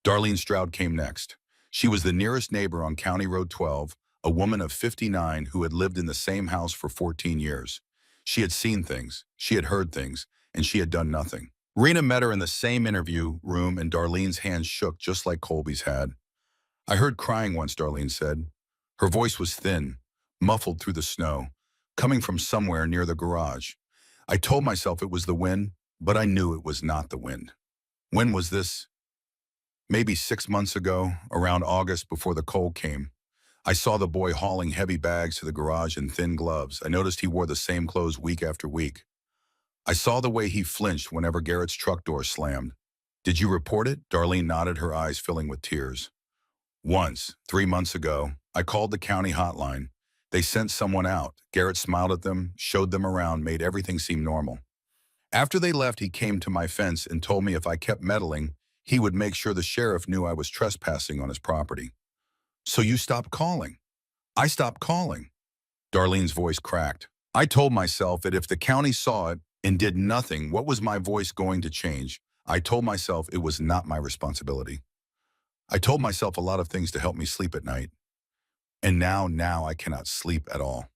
Darlene Stroud came next. She was the nearest neighbor on County Road 12, a woman of 59 who had lived in the same house for 14 years. She had seen things, she had heard things, and she had done nothing. Rena met her in the same interview room, and Darlene's hands shook just like Colby's had. "I heard crying once," Darlene said. Her voice was thin, muffled through the snow, coming from somewhere near the garage. "I told myself it was the wind, but I knew it was not the wind." "When was this?" "Maybe 6 months ago, around August before the cold came. I saw the boy hauling heavy bags to the garage in thin gloves. I noticed he wore the same clothes week after week. I saw the way he flinched whenever Garrett's truck door slammed." "Did you report it?" Darlene nodded, her eyes filling with tears. "Once, 3 months ago, I called the county hotline. They sent someone out. Garrett smiled at them, showed them around, made everything seem normal. After they left, he came to my fence and told me if I kept meddling, he would make sure the sheriff knew I was trespassing on his property." "So you stopped calling?" "I stopped calling." Darlene's voice cracked. "I told myself that if the county saw it and did nothing, what was my voice going to change? I told myself it was not my responsibility. I told myself a lot of things to help me sleep at night. And now I cannot sleep at all."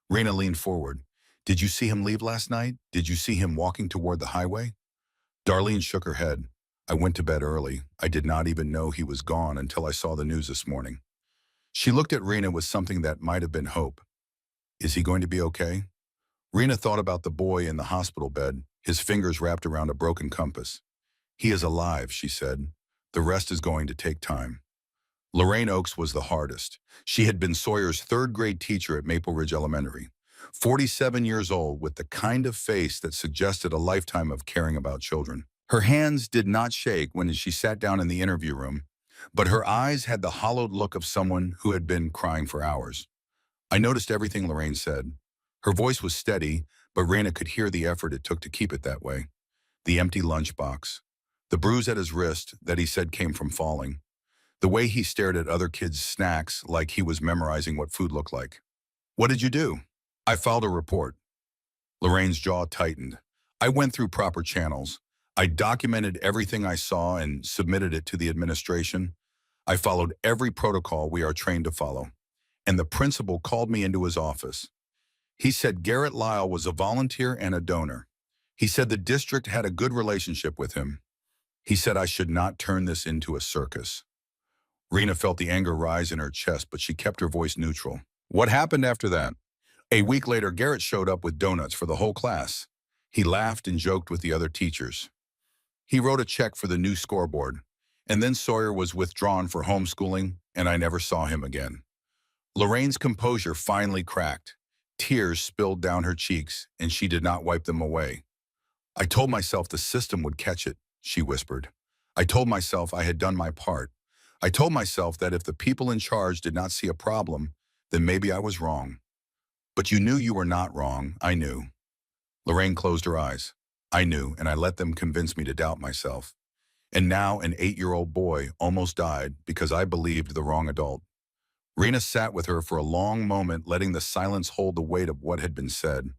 Rena leaned forward. "Did you see him leave last night? Did you see him walking toward the highway?" Darlene shook her head. "I went to bed early. I did not even know he was gone until I saw the news this morning." She looked at Rena with something that might have been hope. "Is he going to be okay?" Rena thought about the boy in the hospital bed, his fingers wrapped around a broken compass. "He is alive," she said. "The rest is going to take time." Lorraine Oakes was the hardest. She had been Sawyer's third-grade teacher at Maple Ridge Elementary. 47 years old, with the kind of face that suggested a lifetime of caring about children. Her hands did not shake when she sat down in the interview room, but her eyes had the hollowed look of someone who had been crying for hours. "I noticed everything," Lorraine said. Her voice was steady, but Raina could hear the effort it took to keep it that way. The empty lunchbox. The bruise at his wrist that he said came from falling. The way he stared at other kids' snacks like he was memorizing what food looked like. "What did you do?" "I filed a report." Lorraine's jaw tightened. "I went through proper channels. I documented everything I saw and submitted it to the administration. I followed every protocol we are trained to follow. And the principal called me into his office. He said Garrett Lyle was a volunteer and a donor. He said the district had a good relationship with him. He said I should not turn this into a circus." Rena felt the anger rise in her chest, but she kept her voice neutral. "What happened after that?" A week later, Garrett showed up with donuts for the whole class. He laughed and joked with the other teachers. He wrote a check for the new scoreboard, and then Sawyer was withdrawn for homeschooling, and I never saw him again. Lorraine's composure finally cracked. Tears spilled down her cheeks, and she did not wipe them away. "I told myself the system would catch it," she whispered. "I told myself I had done my part. I told myself that if the people in charge did not see a problem, then maybe I was wrong. But you knew you were not wrong. I knew." Lorraine closed her eyes. "I knew, and I let them convince me to doubt myself. And now an 8-year-old boy almost died because I believed the wrong adult." Rena sat with her for a long moment, letting the silence hold the weight of what had been said.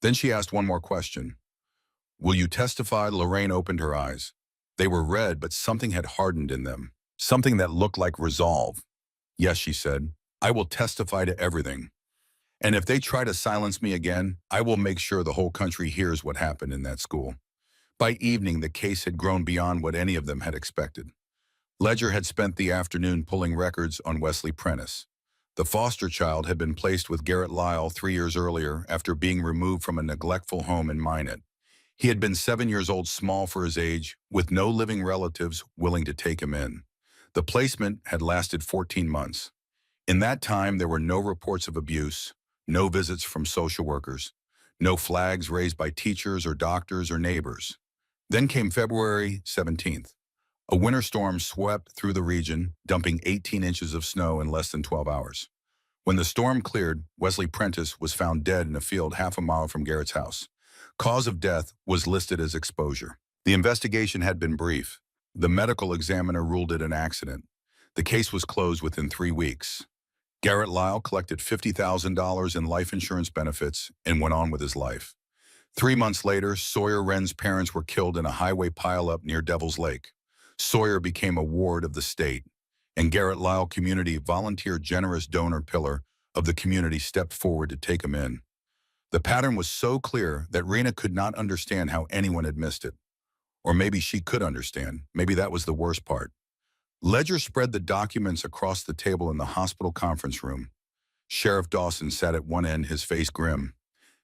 Then she asked one more question. "Will you testify?" Lorraine opened her eyes. They were red, but something had hardened in them. Something that looked like resolve. "Yes," she said. "I will testify to everything. And if they try to silence me again, I will make sure the whole country hears what happened in that school." By evening, the case had grown beyond what any of them had expected. Ledger had spent the afternoon pulling records on Wesley Prentice. The foster child had been placed with Garrett Lyle 3 years earlier after being removed from a neglectful home in Minot. He had been 7 years old, small for his age, with no living relatives willing to take him in. The placement had lasted 14 months. In that time, there were no reports of abuse, no visits from social workers, no flags raised by teachers or doctors or neighbors. Then came February 17th. A winter storm swept through the region, dumping 18 inches of snow in less than 12 hours. When the storm cleared, Wesley Prentice was found dead in a field half a mile from Garrett's house. Cause of death was listed as exposure. The investigation had been brief. The medical examiner ruled it an accident. The case was closed within 3 weeks. Garrett Lyle collected $50,000 in life insurance benefits and went on with his life. 3 months later, Sawyer Wren's parents were killed in a highway pileup near Devil's Lake. Sawyer became a ward of the state, and Garrett Lyle Community Volunteer Generous Donor Pillar of the community stepped forward to take him in. The pattern was so clear that Rena could not understand how anyone had missed it. Or maybe she could understand. Maybe that was the worst part. Ledger spread the documents across the table in the hospital conference room. Sheriff Dawson sat at one end, his face grim.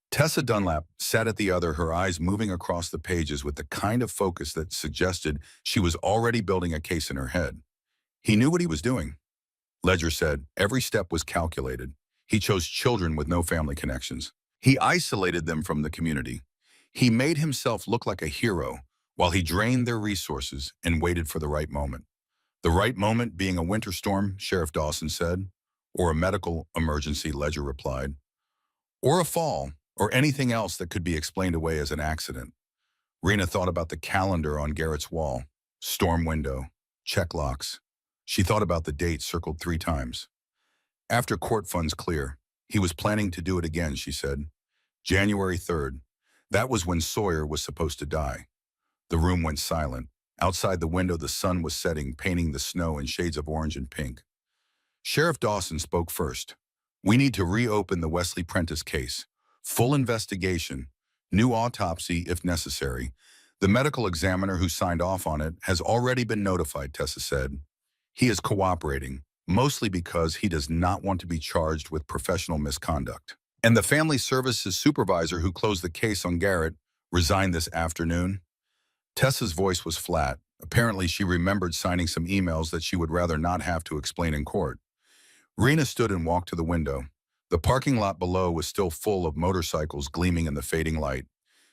Tessa Dunlap sat at the other, her eyes moving across the pages with the kind of focus that suggested she was already building a case in her head. He knew what he was doing. Ledger said every step was calculated. He chose children with no family connections. He isolated them from the community. He made himself look like a hero while he drained their resources and waited for the right moment. The right moment being a winter storm, Sheriff Dawson said, or a medical emergency, Ledger replied, or a fall, or anything else that could be explained away as an accident. Rena thought about the calendar on Garrett's wall, storm window, check locks. She thought about the date circled 3 times. After court funds clear, he was planning to do it again, she said. January 3rd. That was when Sawyer was supposed to die. The room went silent. Outside the window, the sun was setting, painting the snow in shades of orange and pink. Sheriff Dawson spoke first. We need to reopen the Wesley Prentice case. Full investigation, new autopsy if necessary. The medical examiner who signed off on it has already been notified, Tessa said. He is cooperating, mostly because he does not want to be charged with professional misconduct. And the family services supervisor who closed the case on Garrett resigned this afternoon. Tessa's voice was flat. Apparently, she remembered signing some emails that she would rather not have to explain in court. Rena stood and walked to the window. The parking lot below was still full of motorcycles gleaming in the fading light.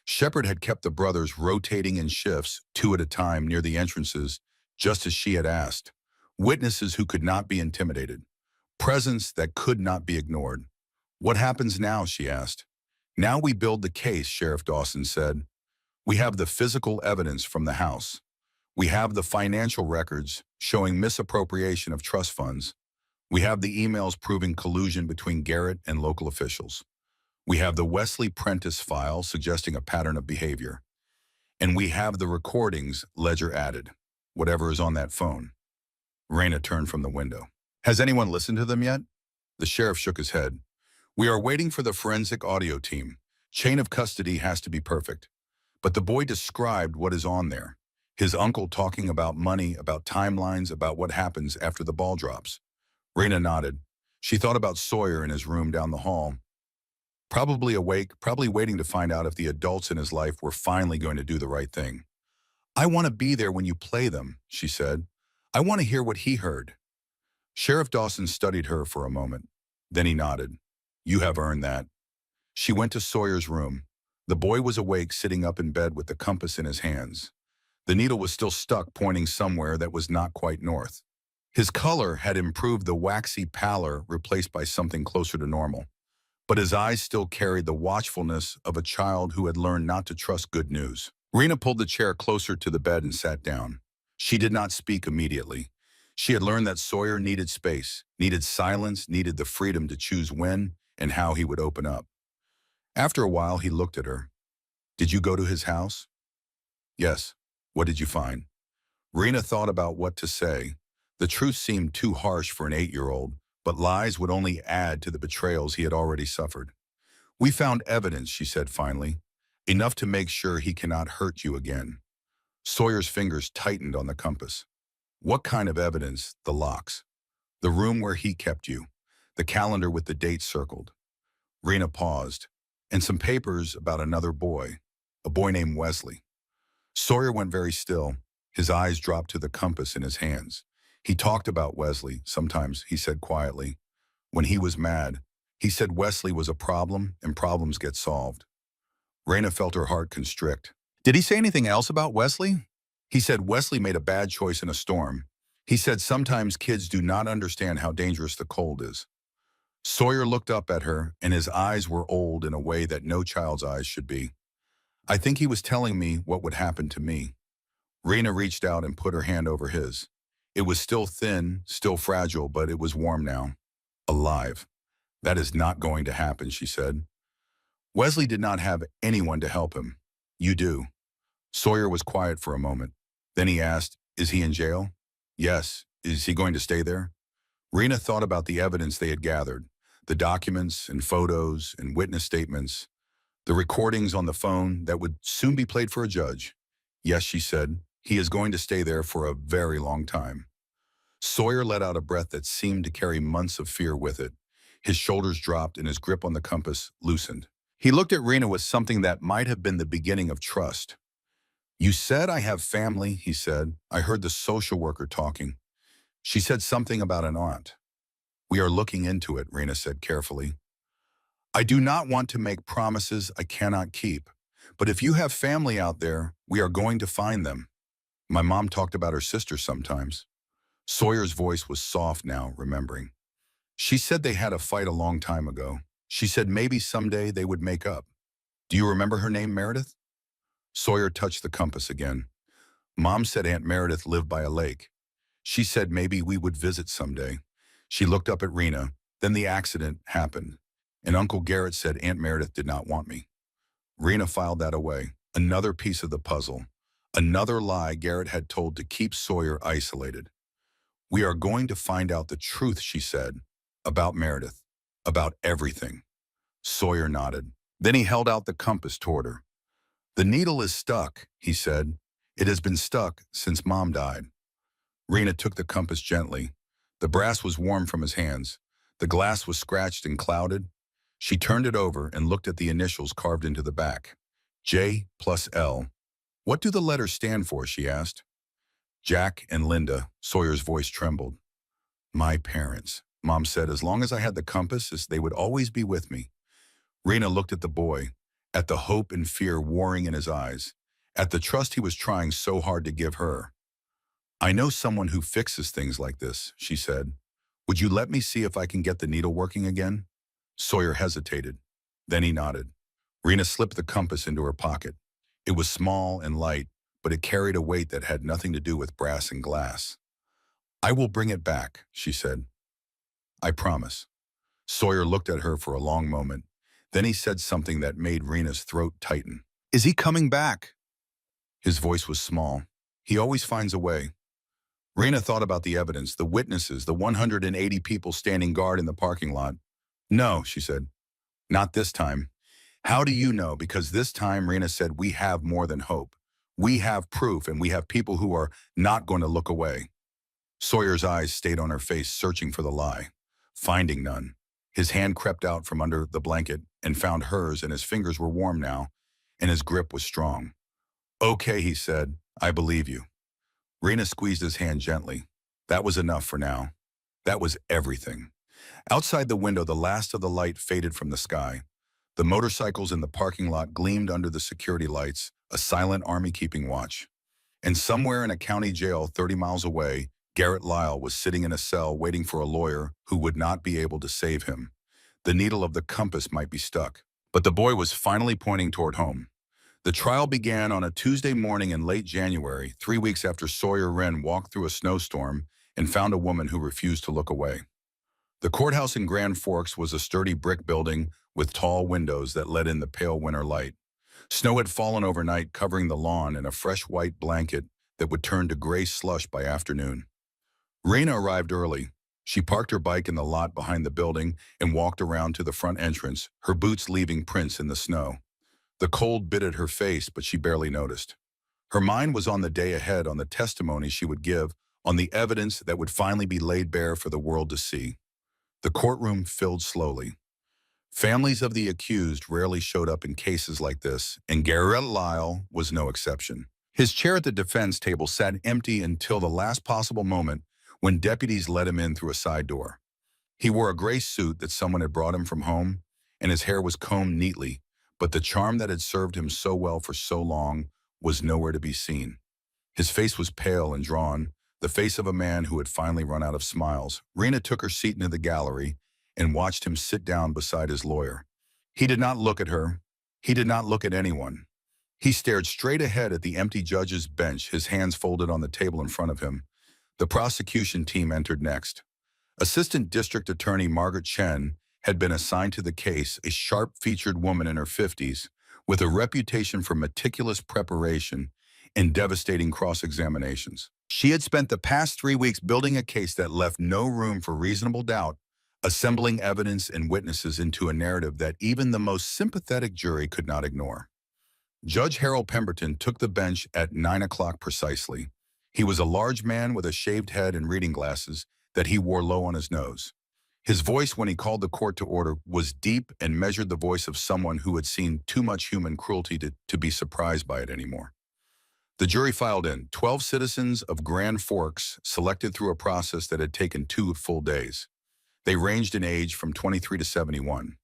Shepard had kept the brothers rotating in shifts, 2 at a time, near the entrances, just as she had asked. Witnesses who could not be intimidated. Presence that could not be ignored. What happens now, she asked. Now we build the case, Sheriff Dawson said. We have the physical evidence from the house. We have the financial records showing misappropriation of trust funds. We have the emails proving collusion between Garrett and local officials. We have the Wesley Prentice file suggesting a pattern of behavior. And we have the recordings, Ledger added, whatever is on that phone. Rena turned from the window. Has anyone listened to them yet? The sheriff shook his head. We are waiting for the forensic audio team. Chain of custody has to be perfect. But the boy described what is on there. His uncle talking about money, about timelines, about what happens after the ball drops. Rena nodded. She thought about Sawyer in his room down the hall. Probably awake, probably waiting to find out if the adults in his life were finally going to do the right thing. I want to be there when you play them, she said. I want to hear what he heard. Sheriff Dawson studied her for a moment. Then he nodded. You have earned that. She went to Sawyer's room. The boy was awake, sitting up in bed with the compass in his hands. The needle was still stuck, pointing somewhere that was not quite north. His color had improved, the waxy pallor replaced by something closer to normal. But his eyes still carried the watchfulness of a child who had learned not to trust good news. Rena pulled the chair closer to the bed and sat down. She did not speak immediately. She had learned that Sawyer needed space, needed silence, needed the freedom to choose when and how he would open up. After a while, he looked at her. Did you go to his house? Yes. What did you find? Rena thought about what to say. The truth seemed too harsh for an 8-year-old, but lies would only add to the betrayals he had already suffered. We found evidence, she said finally, enough to make sure he cannot hurt you again. Sawyer's fingers tightened on the compass. What kind of evidence? The locks. The room where he kept you. The calendar with the dates circled. Rena paused. And some papers about another boy, a boy named Wesley. Sawyer went very still. His eyes dropped to the compass in his hands. He talked about Wesley. Sometimes, he said quietly. When he was mad, he said Wesley was a problem and problems get solved. Rena felt her heart constrict. Did he say anything else about Wesley? He said Wesley made a bad choice in a storm. He said sometimes kids do not understand how dangerous the cold is. Sawyer looked up at her, and his eyes were old in a way that no child's eyes should be. I think he was telling me what would happen to me. Rena reached out and put her hand over his. It was still thin, still fragile, but it was warm now. Alive. That is not going to happen, she said. Wesley did not have anyone to help him. You do. Sawyer was quiet for a moment. Then he asked, is he in jail? Yes. Is he going to stay there? Rena thought about the evidence they had gathered, the documents and photos and witness statements, the recordings on the phone that would soon be played for a judge. Yes, she said, he is going to stay there for a very long time. Sawyer let out a breath that seemed to carry months of fear with it. His shoulders dropped and his grip on the compass loosened. He looked at Rena with something that might have been the beginning of trust. You said I have family, he said. I heard the social worker talking. She said something about an aunt. We are looking into it, Rena said carefully. I do not want to make promises I cannot keep, but if you have family out there, we are going to find them. My mom talked about her sister sometimes. Sawyer's voice was soft now, remembering. She said they had a fight a long time ago. She said maybe someday they would make up. Do you remember her name, Meredith? Sawyer touched the compass again. Mom said Aunt Meredith lived by a lake. She said maybe we would visit someday. She looked up at Rena. Then the accident happened, and Uncle Garrett said Aunt Meredith did not want me. Rena filed that away. Another piece of the puzzle. Another lie Garrett had told to keep Sawyer isolated. We are going to find out the truth, she said, about Meredith, about everything. Sawyer nodded. Then he held out the compass toward her. The needle is stuck, he said. It has been stuck since Mom died. Rena took the compass gently. The brass was warm from his hands. The glass was scratched and clouded. She turned it over and looked at the initials carved into the back. J plus L. What do the letters stand for, she asked. Jack and Linda, Sawyer's voice trembled. My parents, Mom said, as long as I had the compass, they would always be with me. Rena looked at the boy, at the hope and fear warring in his eyes, at the trust he was trying so hard to give her. I know someone who fixes things like this, she said. Would you let me see if I can get the needle working again? Sawyer hesitated. Then he nodded. Rena slipped the compass into her pocket. It was small and light, but it carried a weight that had nothing to do with brass and glass. I will bring it back, she said. I promise. Sawyer looked at her for a long moment. Then he said something that made Rena's throat tighten. Is he coming back? His voice was small. He always finds a way. Rena thought about the evidence, the witnesses, the 180 people standing guard in the parking lot. No, she said. Not this time. How do you know? Because this time, Rena said, we have more than hope. We have proof, and we have people who are not going to look away. Sawyer's eyes stayed on her face, searching for the lie, finding none. His hand crept out from under the blanket and found hers, and his fingers were warm now, and his grip was strong. Okay, he said, I believe you. Rena squeezed his hand gently. That was enough for now. That was everything. Outside the window, the last of the light faded from the sky. The motorcycles in the parking lot gleamed under the security lights, a silent army keeping watch. And somewhere in a county jail 30 miles away, Garrett Lyle was sitting in a cell waiting for a lawyer who would not be able to save him. The needle of the compass might be stuck, but the boy was finally pointing toward home. The trial began on a Tuesday morning in late January, 3 weeks after Sawyer Wren walked through a snowstorm and found a woman who refused to look away. The courthouse in Grand Forks was a sturdy brick building with tall windows that let in the pale winter light. Snow had fallen overnight, covering the lawn in a fresh white blanket that would turn to gray slush by afternoon. Rena arrived early. She parked her bike in the lot behind the building and walked around to the front entrance, her boots leaving prints in the snow. The cold bit at her face, but she barely noticed. Her mind was on the day ahead, on the testimony she would give, on the evidence that would finally be laid bare for the world to see. The courtroom filled slowly. Families of the accused rarely showed up in cases like this, and Garrett Lyle was no exception. His chair at the defense table sat empty until the last possible moment when deputies let him in through a side door. He wore a gray suit that someone had brought him from home, and his hair was combed neatly, but the charm that had served him so well for so long was nowhere to be seen. His face was pale and drawn, the face of a man who had finally run out of smiles. Rena took her seat into the gallery and watched him sit down beside his lawyer. He did not look at her. He did not look at anyone. He stared straight ahead at the empty judge's bench, his hands folded on the table in front of him. The prosecution team entered next. Assistant District Attorney Margaret Chen had been assigned to the case, a sharp-featured woman in her 50s, with a reputation for meticulous preparation and devastating cross-examinations. She had spent the past 3 weeks building a case that left no room for reasonable doubt, assembling evidence and witnesses into a narrative that even the most sympathetic jury could not ignore. Judge Harold Pemberton took the bench at 9 o'clock precisely. He was a large man with a shaved head and reading glasses that he wore low on his nose. His voice when he called the court to order was deep and measured, the voice of someone who had seen too much human cruelty to be surprised by it anymore. The jury filed in, 12 citizens of Grand Forks selected through a process that had taken 2 full days. They ranged in age from 23 to 71.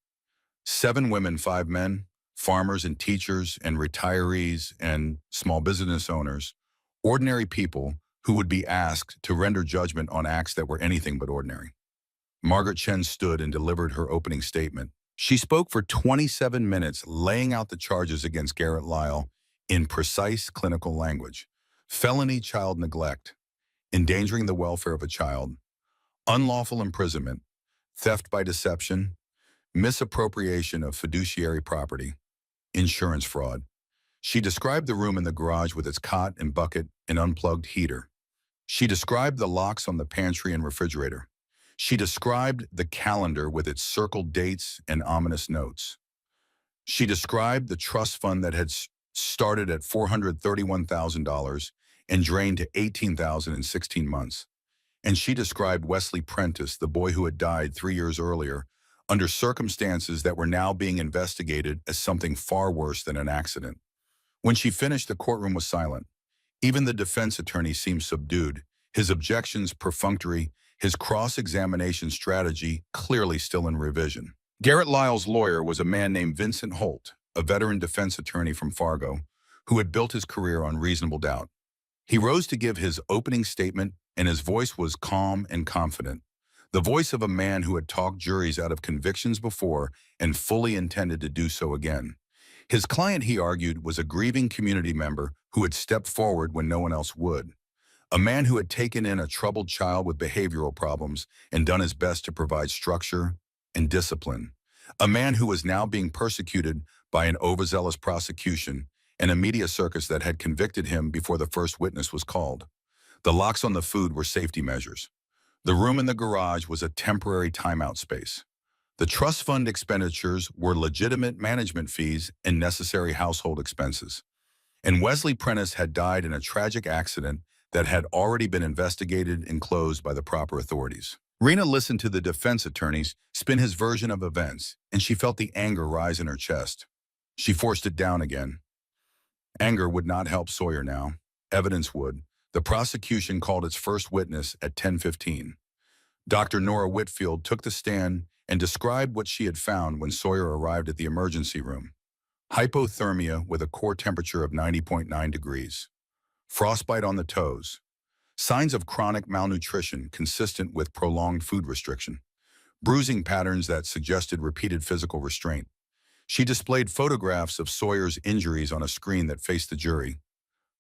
7 women, 5 men, farmers and teachers and retirees and small business owners, ordinary people who would be asked to render judgment on acts that were anything but ordinary. Margaret Chen stood and delivered her opening statement. She spoke for 27 minutes, laying out the charges against Garrett Lyle in precise clinical language: felony child neglect, endangering the welfare of a child, unlawful imprisonment, theft by deception, misappropriation of fiduciary property, insurance fraud. She described the room in the garage with its cot and bucket and unplugged heater. She described the locks on the pantry and refrigerator. She described the calendar with its circled dates and ominous notes. She described the trust fund that had started at $431,000 and drained to $18,000 in 16 months. And she described Wesley Prentice, the boy who had died 3 years earlier, under circumstances that were now being investigated as something far worse than an accident. When she finished, the courtroom was silent. Even the defense attorney seemed subdued, his objections perfunctory, his cross-examination strategy clearly still in revision. Garrett Lyle's lawyer was a man named Vincent Holt, a veteran defense attorney from Fargo, who had built his career on reasonable doubt. He rose to give his opening statement, and his voice was calm and confident, the voice of a man who had talked juries out of convictions before and fully intended to do so again. His client, he argued, was a grieving community member who had stepped forward when no one else would, a man who had taken in a troubled child with behavioral problems and done his best to provide structure and discipline, a man who was now being persecuted by an overzealous prosecution and a media circus that had convicted him before the first witness was called. The locks on the food were safety measures. The room in the garage was a temporary timeout space. The trust fund expenditures were legitimate management fees and necessary household expenses. And Wesley Prentice had died in a tragic accident that had already been investigated and closed by the proper authorities. Rena listened to the defense attorneys spin his version of events, and she felt the anger rise in her chest. She forced it down again. Anger would not help Sawyer now. Evidence would. The prosecution called its first witness at 10:15. Dr. Nora Whitfield took the stand and described what she had found when Sawyer arrived at the emergency room. Hypothermia with a core temperature of 90.9 degrees. Frostbite on the toes. Signs of chronic malnutrition consistent with prolonged food restriction. Bruising patterns that suggested repeated physical restraint. She displayed photographs of Sawyer's injuries on a screen that faced the jury.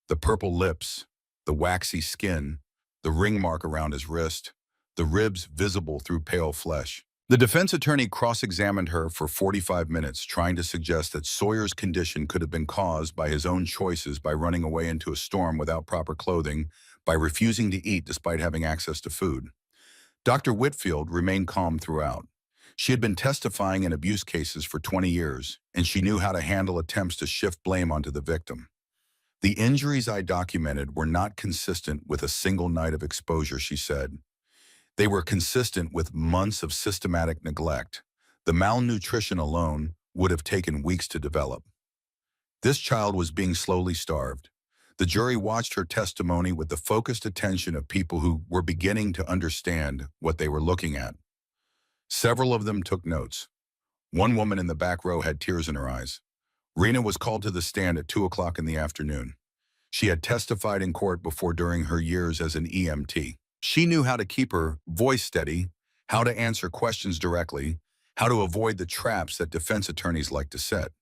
The purple lips, the waxy skin, the ring mark around his wrist, the ribs visible through pale flesh. The defense attorney cross-examined her for 45 minutes, trying to suggest that Sawyer's condition could have been caused by his own choices, by running away into a storm without proper clothing, by refusing to eat despite having access to food. Dr. Whitfield remained calm throughout. She had been testifying in abuse cases for 20 years, and she knew how to handle attempts to shift blame onto the victim. The injuries I documented were not consistent with a single night of exposure, she said. They were consistent with months of systematic neglect. The malnutrition alone would have taken weeks to develop. This child was being slowly starved. The jury watched her testimony with the focused attention of people who were beginning to understand what they were looking at. Several of them took notes. One woman in the back row had tears in her eyes. Rena was called to the stand at 2 o'clock in the afternoon. She had testified in court before during her years as an EMT. She knew how to keep her voice steady, how to answer questions directly, how to avoid the traps that defense attorneys like to set.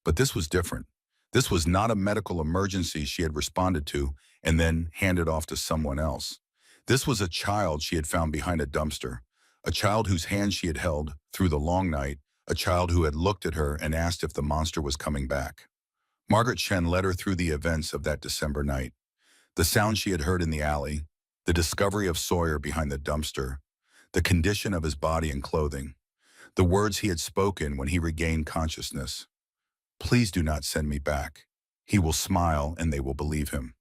But this was different. This was not a medical emergency she had responded to and then handed off to someone else. This was a child she had found behind a dumpster, a child whose hand she had held through the long night, a child who had looked at her and asked if the monster was coming back. Margaret Chen led her through the events of that December night. The sound she had heard in the alley, the discovery of Sawyer behind the dumpster, the condition of his body and clothing, the words he had spoken when he regained consciousness. Please do not send me back. He will smile and they will believe him.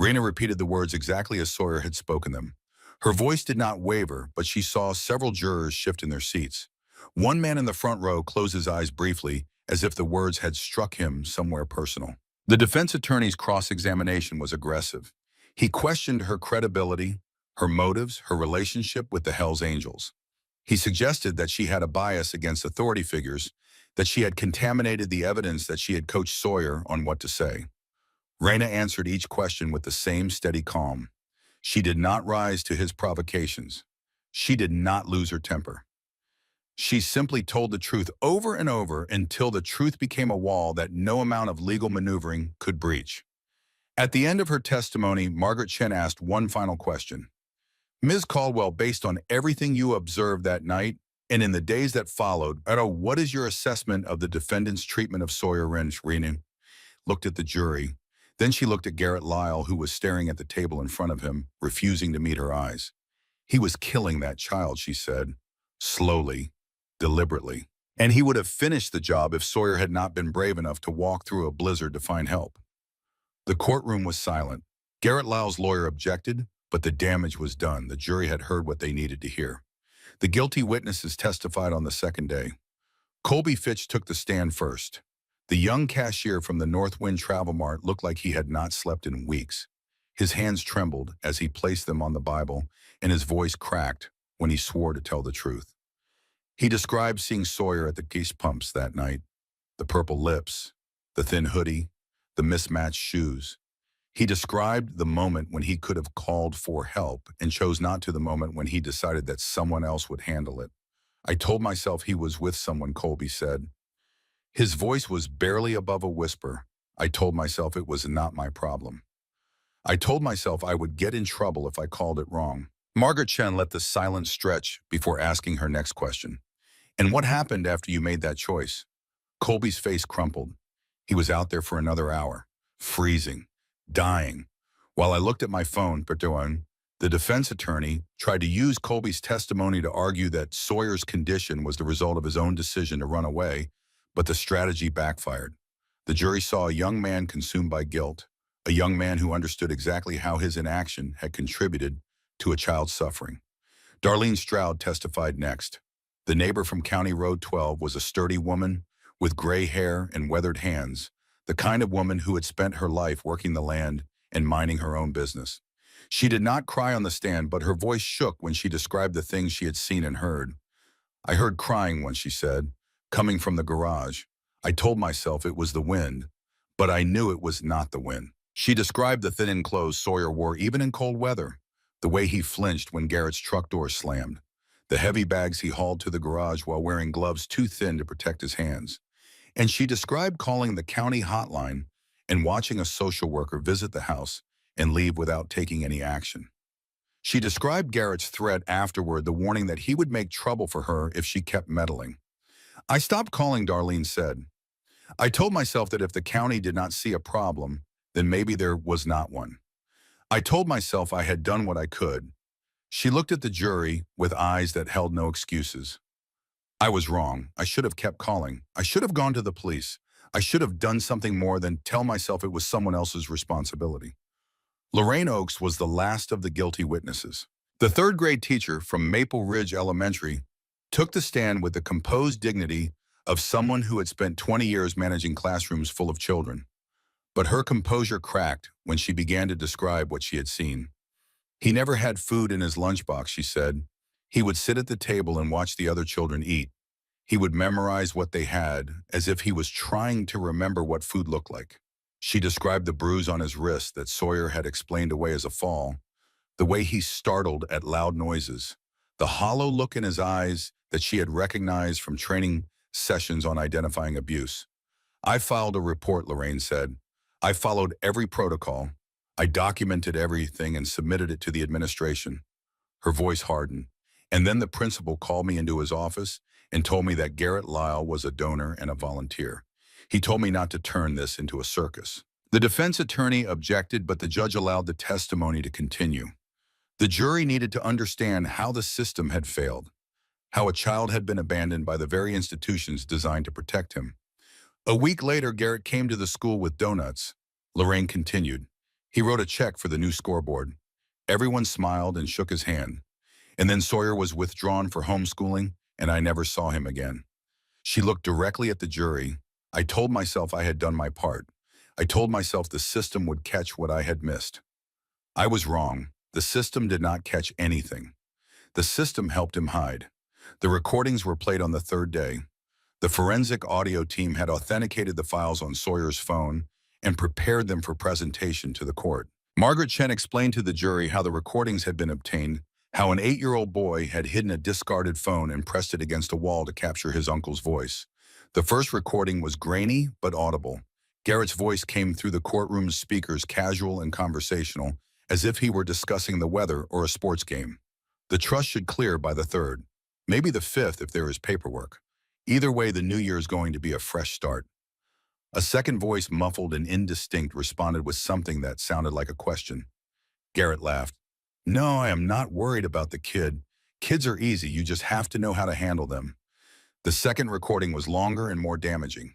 Raina repeated the words exactly as Sawyer had spoken them. Her voice did not waver, but she saw several jurors shift in their seats. One man in the front row closed his eyes briefly, as if the words had struck him somewhere personal. The defense attorney's cross-examination was aggressive. He questioned her credibility, her motives, her relationship with the Hells Angels. He suggested that she had a bias against authority figures, that she had contaminated the evidence, that she had coached Sawyer on what to say. Raina answered each question with the same steady calm. She did not rise to his provocations. She did not lose her temper. She simply told the truth over and over until the truth became a wall that no amount of legal maneuvering could breach. At the end of her testimony, Margaret Chen asked one final question. Ms. Caldwell, based on everything you observed that night and in the days that followed, what is your assessment of the defendant's treatment of Sawyer Wrench? Raina looked at the jury. Then she looked at Garrett Lyle, who was staring at the table in front of him, refusing to meet her eyes. He was killing that child, she said, slowly, deliberately. And he would have finished the job if Sawyer had not been brave enough to walk through a blizzard to find help. The courtroom was silent. Garrett Lyle's lawyer objected, but the damage was done. The jury had heard what they needed to hear. The guilty witnesses testified on the second day. Colby Fitch took the stand first. The young cashier from the Northwind Travel Mart looked like he had not slept in weeks. His hands trembled as he placed them on the Bible, and his voice cracked when he swore to tell the truth. He described seeing Sawyer at the gas pumps that night, the purple lips, the thin hoodie, the mismatched shoes. He described the moment when he could have called for help and chose not to, the moment when he decided that someone else would handle it. I told myself he was with someone, Colby said. His voice was barely above a whisper. I told myself it was not my problem. I told myself I would get in trouble if I called it wrong. Margaret Chen let the silence stretch before asking her next question. And what happened after you made that choice? Colby's face crumpled. He was out there for another hour, freezing, dying. While I looked at my phone, the defense attorney tried to use Colby's testimony to argue that Sawyer's condition was the result of his own decision to run away, but the strategy backfired. The jury saw a young man consumed by guilt, a young man who understood exactly how his inaction had contributed to a child's suffering. Darlene Stroud testified next. The neighbor from County Road 12 was a sturdy woman with gray hair and weathered hands, the kind of woman who had spent her life working the land and minding her own business. She did not cry on the stand, but her voice shook when she described the things she had seen and heard. I heard crying once, she said, coming from the garage. I told myself it was the wind, but I knew it was not the wind. She described the thin clothes Sawyer wore even in cold weather, the way he flinched when Garrett's truck door slammed, the heavy bags he hauled to the garage while wearing gloves too thin to protect his hands. And she described calling the county hotline and watching a social worker visit the house and leave without taking any action. She described Garrett's threat afterward, the warning that he would make trouble for her if she kept meddling. I stopped calling, Darlene said. I told myself that if the county did not see a problem, then maybe there was not one. I told myself I had done what I could. She looked at the jury with eyes that held no excuses. I was wrong. I should have kept calling. I should have gone to the police. I should have done something more than tell myself it was someone else's responsibility. Lorraine Oakes was the last of the guilty witnesses. The third-grade teacher from Maple Ridge Elementary took the stand with the composed dignity of someone who had spent 20 years managing classrooms full of children. But her composure cracked when she began to describe what she had seen. He never had food in his lunchbox, she said. He would sit at the table and watch the other children eat. He would memorize what they had, as if he was trying to remember what food looked like. She described the bruise on his wrist that Sawyer had explained away as a fall, the way he startled at loud noises, the hollow look in his eyes that she had recognized from training sessions on identifying abuse. I filed a report, Lorraine said. I followed every protocol. I documented everything and submitted it to the administration. Her voice hardened. And then the principal called me into his office and told me that Garrett Lyle was a donor and a volunteer. He told me not to turn this into a circus. The defense attorney objected, but the judge allowed the testimony to continue. The jury needed to understand how the system had failed, how a child had been abandoned by the very institutions designed to protect him. A week later, Garrett came to the school with donuts. Lorraine continued. He wrote a check for the new scoreboard. Everyone smiled and shook his hand. And then Sawyer was withdrawn for homeschooling, and I never saw him again. She looked directly at the jury. I told myself I had done my part. I told myself the system would catch what I had missed. I was wrong. The system did not catch anything. The system helped him hide. The recordings were played on the third day. The forensic audio team had authenticated the files on Sawyer's phone and prepared them for presentation to the court. Margaret Chen explained to the jury how the recordings had been obtained, how an 8-year-old boy had hidden a discarded phone and pressed it against a wall to capture his uncle's voice. The first recording was grainy but audible. Garrett's voice came through the courtroom's speakers, casual and conversational, as if he were discussing the weather or a sports game. The trust should clear by the third, maybe the fifth if there is paperwork. Either way, the new year is going to be a fresh start. A second voice, muffled and indistinct, responded with something that sounded like a question. Garrett laughed. No, I am not worried about the kid. Kids are easy, you just have to know how to handle them. The second recording was longer and more damaging.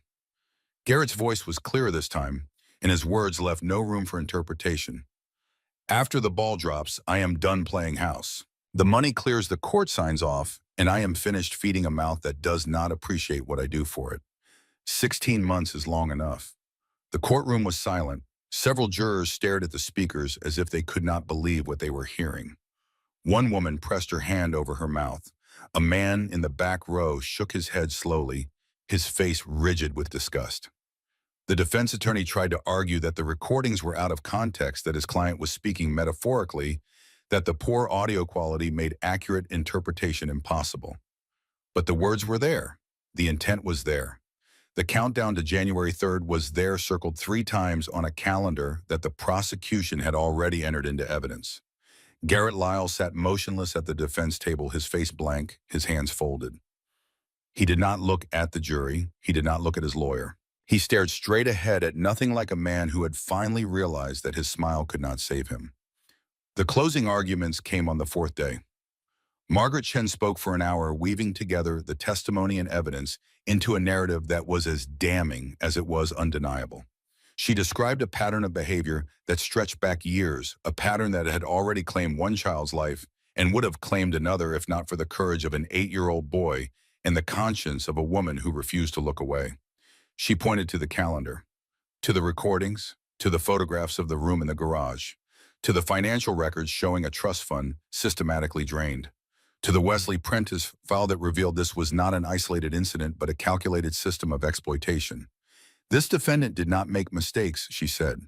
Garrett's voice was clearer this time, and his words left no room for interpretation. After the ball drops, I am done playing house. The money clears, the court signs off, and I am finished feeding a mouth that does not appreciate what I do for it. 16 months is long enough. The courtroom was silent. Several jurors stared at the speakers as if they could not believe what they were hearing. One woman pressed her hand over her mouth. A man in the back row shook his head slowly, his face rigid with disgust. The defense attorney tried to argue that the recordings were out of context, that his client was speaking metaphorically, that the poor audio quality made accurate interpretation impossible. But the words were there. The intent was there. The countdown to January 3rd was there, circled 3 times on a calendar that the prosecution had already entered into evidence. Garrett Lyle sat motionless at the defense table, his face blank, his hands folded. He did not look at the jury. He did not look at his lawyer. He stared straight ahead at nothing, like a man who had finally realized that his smile could not save him. The closing arguments came on the 4th day. Margaret Chen spoke for an hour, weaving together the testimony and evidence into a narrative that was as damning as it was undeniable. She described a pattern of behavior that stretched back years, a pattern that had already claimed one child's life and would have claimed another if not for the courage of an 8-year-old boy and the conscience of a woman who refused to look away. She pointed to the calendar, to the recordings, to the photographs of the room in the garage, to the financial records showing a trust fund systematically drained, to the Wesley Prentice file that revealed this was not an isolated incident but a calculated system of exploitation. This defendant did not make mistakes, she said.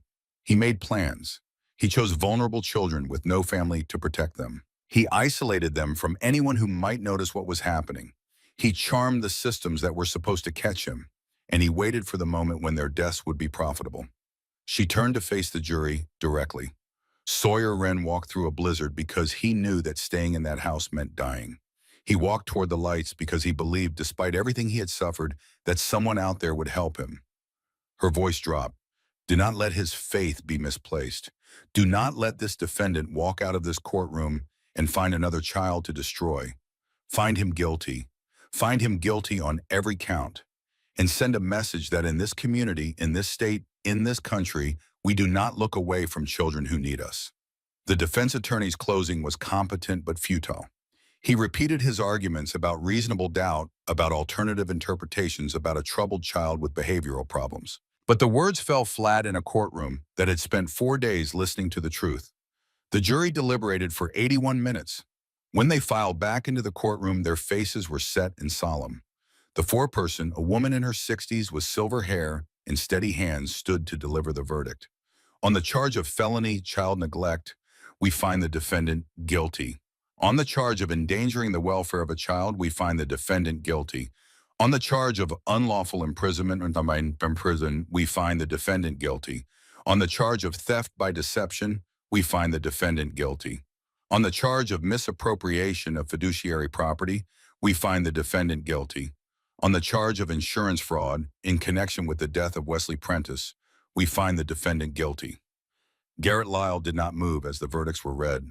He made plans. He chose vulnerable children with no family to protect them. He isolated them from anyone who might notice what was happening. He charmed the systems that were supposed to catch him, and he waited for the moment when their deaths would be profitable. She turned to face the jury directly. Sawyer Wren walked through a blizzard because he knew that staying in that house meant dying. He walked toward the lights because he believed, despite everything he had suffered, that someone out there would help him. Her voice dropped. Do not let his faith be misplaced. Do not let this defendant walk out of this courtroom and find another child to destroy. Find him guilty. Find him guilty on every count. And send a message that in this community, in this state, in this country, we do not look away from children who need us. The defense attorney's closing was competent but futile. He repeated his arguments about reasonable doubt, about alternative interpretations, about a troubled child with behavioral problems. But the words fell flat in a courtroom that had spent 4 days listening to the truth. The jury deliberated for 81 minutes. When they filed back into the courtroom, their faces were set and solemn. The foreperson, a woman in her 60s with silver hair, and steady hands stood to deliver the verdict. On the charge of felony child neglect, we find the defendant guilty. On the charge of endangering the welfare of a child, we find the defendant guilty. On the charge of unlawful imprisonment in prison, we find the defendant guilty. On the charge of theft by deception, we find the defendant guilty. On the charge of misappropriation of fiduciary property, we find the defendant guilty. On the charge of insurance fraud in connection with the death of Wesley Prentice, we find the defendant guilty. Garrett Lyle did not move as the verdicts were read.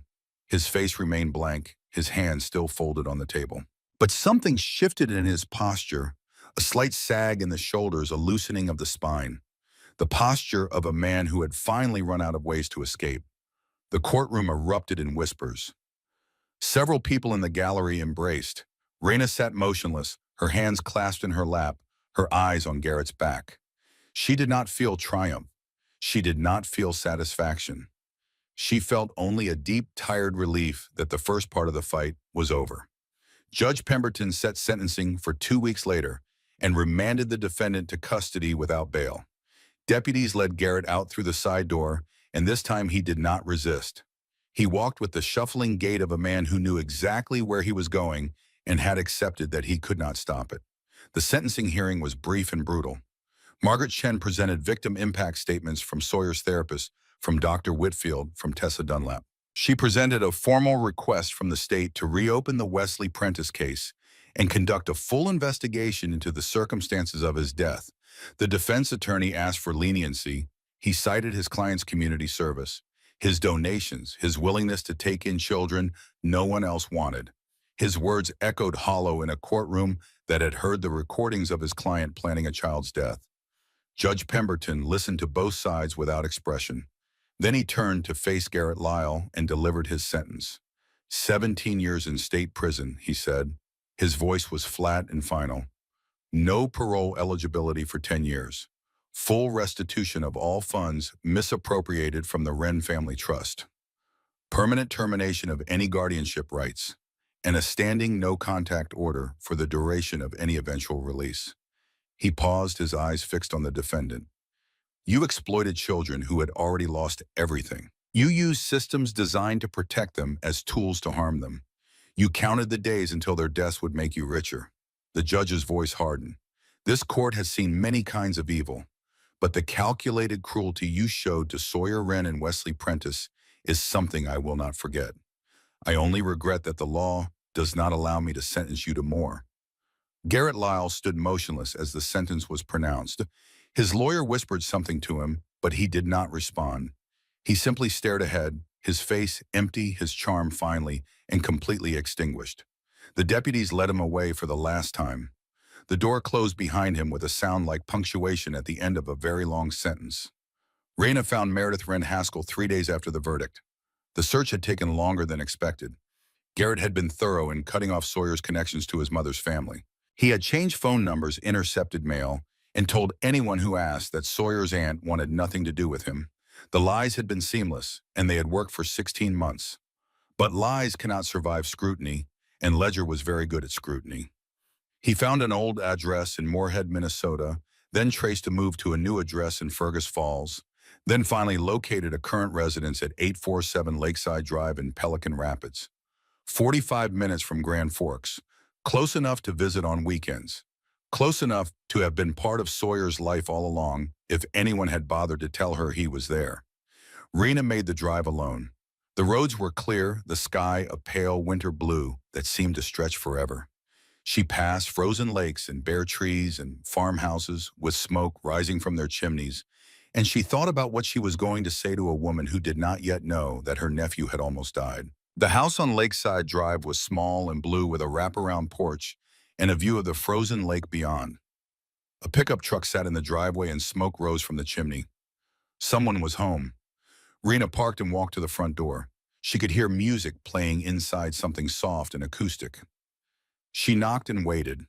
His face remained blank, his hands still folded on the table. But something shifted in his posture, a slight sag in the shoulders, a loosening of the spine, the posture of a man who had finally run out of ways to escape. The courtroom erupted in whispers. Several people in the gallery embraced. Raina sat motionless, her hands clasped in her lap, her eyes on Garrett's back. She did not feel triumph. She did not feel satisfaction. She felt only a deep, tired relief that the first part of the fight was over. Judge Pemberton set sentencing for 2 weeks later and remanded the defendant to custody without bail. Deputies led Garrett out through the side door, and this time he did not resist. He walked with the shuffling gait of a man who knew exactly where he was going and had accepted that he could not stop it. The sentencing hearing was brief and brutal. Margaret Chen presented victim impact statements from Sawyer's therapist, from Dr. Whitfield, from Tessa Dunlap. She presented a formal request from the state to reopen the Wesley Prentice case and conduct a full investigation into the circumstances of his death. The defense attorney asked for leniency. He cited his client's community service, his donations, his willingness to take in children no one else wanted. His words echoed hollow in a courtroom that had heard the recordings of his client planning a child's death. Judge Pemberton listened to both sides without expression. Then he turned to face Garrett Lyle and delivered his sentence. 17 years in state prison, he said. His voice was flat and final. No parole eligibility for 10 years. Full restitution of all funds misappropriated from the Wren Family Trust. Permanent termination of any guardianship rights. And a standing no-contact order for the duration of any eventual release. He paused, his eyes fixed on the defendant. You exploited children who had already lost everything. You used systems designed to protect them as tools to harm them. You counted the days until their deaths would make you richer. The judge's voice hardened. This court has seen many kinds of evil, but the calculated cruelty you showed to Sawyer Wren and Wesley Prentice is something I will not forget. I only regret that the law does not allow me to sentence you to more. Garrett Lyle stood motionless as the sentence was pronounced. His lawyer whispered something to him, but he did not respond. He simply stared ahead, his face empty, his charm finally and completely extinguished. The deputies led him away for the last time. The door closed behind him with a sound like punctuation at the end of a very long sentence. Raina found Meredith Wren Haskell 3 days after the verdict. The search had taken longer than expected. Garrett had been thorough in cutting off Sawyer's connections to his mother's family. He had changed phone numbers, intercepted mail, and told anyone who asked that Sawyer's aunt wanted nothing to do with him. The lies had been seamless, and they had worked for 16 months. But lies cannot survive scrutiny, and Ledger was very good at scrutiny. He found an old address in Moorhead, Minnesota, then traced a move to a new address in Fergus Falls, then finally located a current residence at 847 Lakeside Drive in Pelican Rapids. 45 minutes from Grand Forks, close enough to visit on weekends, close enough to have been part of Sawyer's life all along if anyone had bothered to tell her he was there. Raina made the drive alone. The roads were clear, the sky a pale winter blue that seemed to stretch forever. She passed frozen lakes and bare trees and farmhouses with smoke rising from their chimneys, and she thought about what she was going to say to a woman who did not yet know that her nephew had almost died. The house on Lakeside Drive was small and blue with a wraparound porch and a view of the frozen lake beyond. A pickup truck sat in the driveway and smoke rose from the chimney. Someone was home. Raina parked and walked to the front door. She could hear music playing inside, something soft and acoustic. She knocked and waited.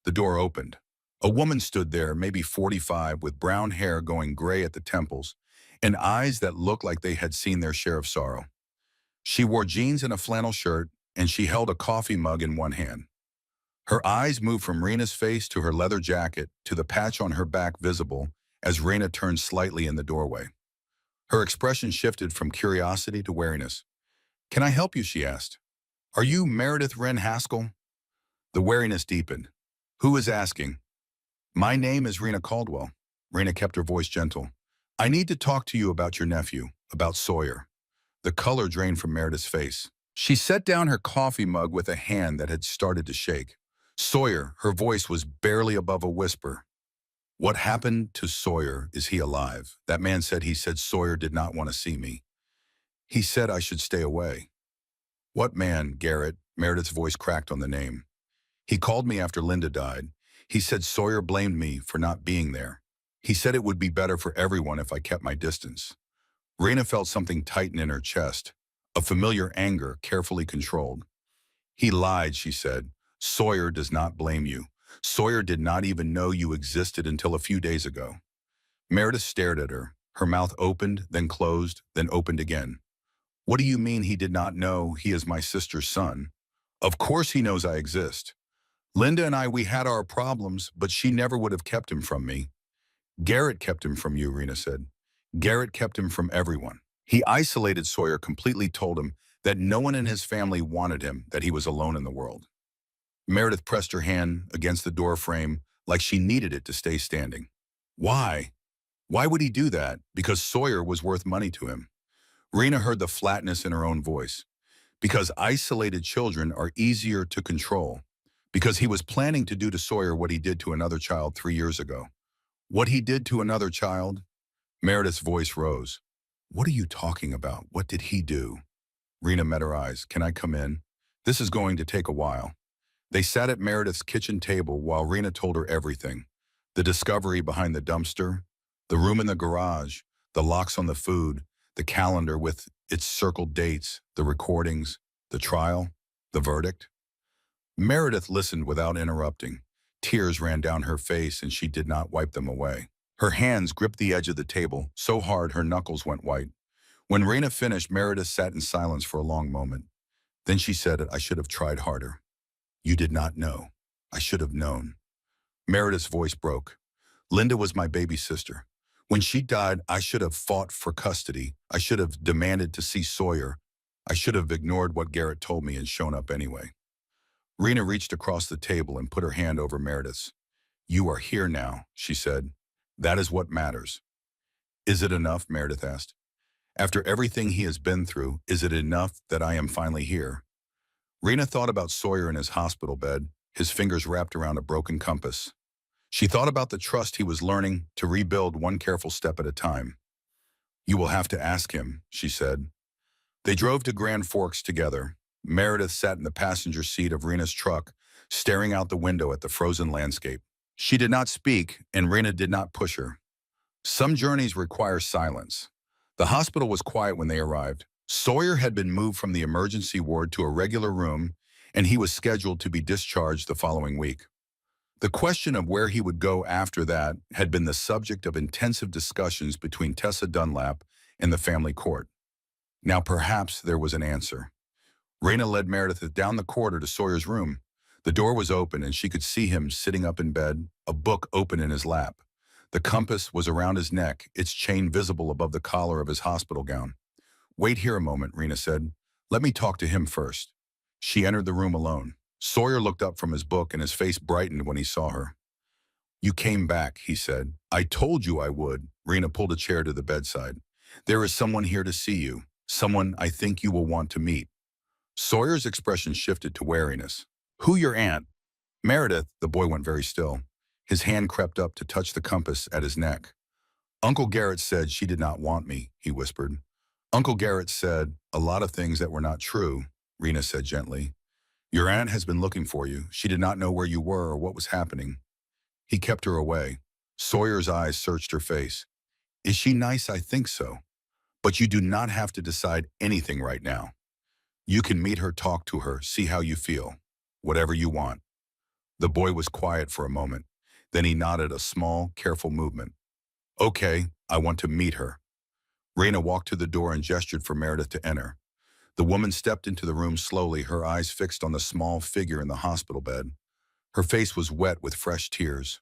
The door opened. A woman stood there, maybe 45, with brown hair going gray at the temples and eyes that looked like they had seen their share of sorrow. She wore jeans and a flannel shirt, and she held a coffee mug in one hand. Her eyes moved from Raina's face to her leather jacket to the patch on her back visible as Raina turned slightly in the doorway. Her expression shifted from curiosity to wariness. "Can I help you?" she asked. "Are you Meredith Wren Haskell?" The wariness deepened. "Who is asking?" "My name is Rena Caldwell." Rena kept her voice gentle. "I need to talk to you about your nephew, about Sawyer." The color drained from Meredith's face. She set down her coffee mug with a hand that had started to shake. "Sawyer," her voice was barely above a whisper. "What happened to Sawyer? Is he alive?" That man said Sawyer did not want to see me. He said I should stay away. "What man?" "Garrett." Meredith's voice cracked on the name. "He called me after Linda died. He said Sawyer blamed me for not being there. He said it would be better for everyone if I kept my distance." Raina felt something tighten in her chest, a familiar anger carefully controlled. "He lied," she said. "Sawyer does not blame you. Sawyer did not even know you existed until a few days ago." Meredith stared at her. Her mouth opened, then closed, then opened again. "What do you mean he did not know he is my sister's son?" "Of course he knows I exist. Linda and we had our problems, but she never would have kept him from me." "Garrett kept him from you," Rena said. "Garrett kept him from everyone. He isolated Sawyer, completely told him that no one in his family wanted him, that he was alone in the world." Meredith pressed her hand against the door frame like she needed it to stay standing. "Why? Why would he do that?" "Because Sawyer was worth money to him." Rena heard the flatness in her own voice. "Because isolated children are easier to control. Because he was planning to do to Sawyer what he did to another child 3 years ago." "What he did to another child?" Meredith's voice rose. "What are you talking about? What did he do?" Rena met her eyes. "Can I come in? This is going to take a while." They sat at Meredith's kitchen table while Rena told her everything. The discovery behind the dumpster, the room in the garage, the locks on the food, the calendar with its circled dates, the recordings, the trial, the verdict. Meredith listened without interrupting. Tears ran down her face and she did not wipe them away. Her hands gripped the edge of the table so hard her knuckles went white. When Rena finished, Meredith sat in silence for a long moment. Then she said, "I should have tried harder. You did not know. I should have known." Meredith's voice broke. "Linda was my baby sister. When she died, I should have fought for custody. I should have demanded to see Sawyer. I should have ignored what Garrett told me and shown up anyway." Rena reached across the table and put her hand over Meredith's. "You are here now," she said. "That is what matters." "Is it enough?" Meredith asked. "After everything he has been through, is it enough that I am finally here?" Rena thought about Sawyer in his hospital bed, his fingers wrapped around a broken compass. She thought about the trust he was learning to rebuild one careful step at a time. "You will have to ask him," she said. They drove to Grand Forks together. Meredith sat in the passenger seat of Rena's truck, staring out the window at the frozen landscape. She did not speak, and Rena did not push her. Some journeys require silence. The hospital was quiet when they arrived. Sawyer had been moved from the emergency ward to a regular room, and he was scheduled to be discharged the following week. The question of where he would go after that had been the subject of intensive discussions between Tessa Dunlap and the family court. Now perhaps there was an answer. Rena led Meredith down the corridor to Sawyer's room. The door was open and she could see him sitting up in bed, a book open in his lap. The compass was around his neck, its chain visible above the collar of his hospital gown. "Wait here a moment," Rena said. "Let me talk to him first." She entered the room alone. Sawyer looked up from his book and his face brightened when he saw her. "You came back," he said. "I told you I would." Rena pulled a chair to the bedside. "There is someone here to see you, someone I think you will want to meet." Sawyer's expression shifted to wariness. "Who, your aunt?" "Meredith." The boy went very still. His hand crept up to touch the compass at his neck. "Uncle Garrett said she did not want me," he whispered. "Uncle Garrett said a lot of things that were not true," Rena said gently. "Your aunt has been looking for you. She did not know where you were or what was happening." He kept her away. Sawyer's eyes searched her face. "Is she nice? I think so. But you do not have to decide anything right now. You can meet her, talk to her, see how you feel. Whatever you want." The boy was quiet for a moment. Then he nodded, a small, careful movement. "Okay, I want to meet her." Rena walked to the door and gestured for Meredith to enter. The woman stepped into the room slowly, her eyes fixed on the small figure in the hospital bed. Her face was wet with fresh tears.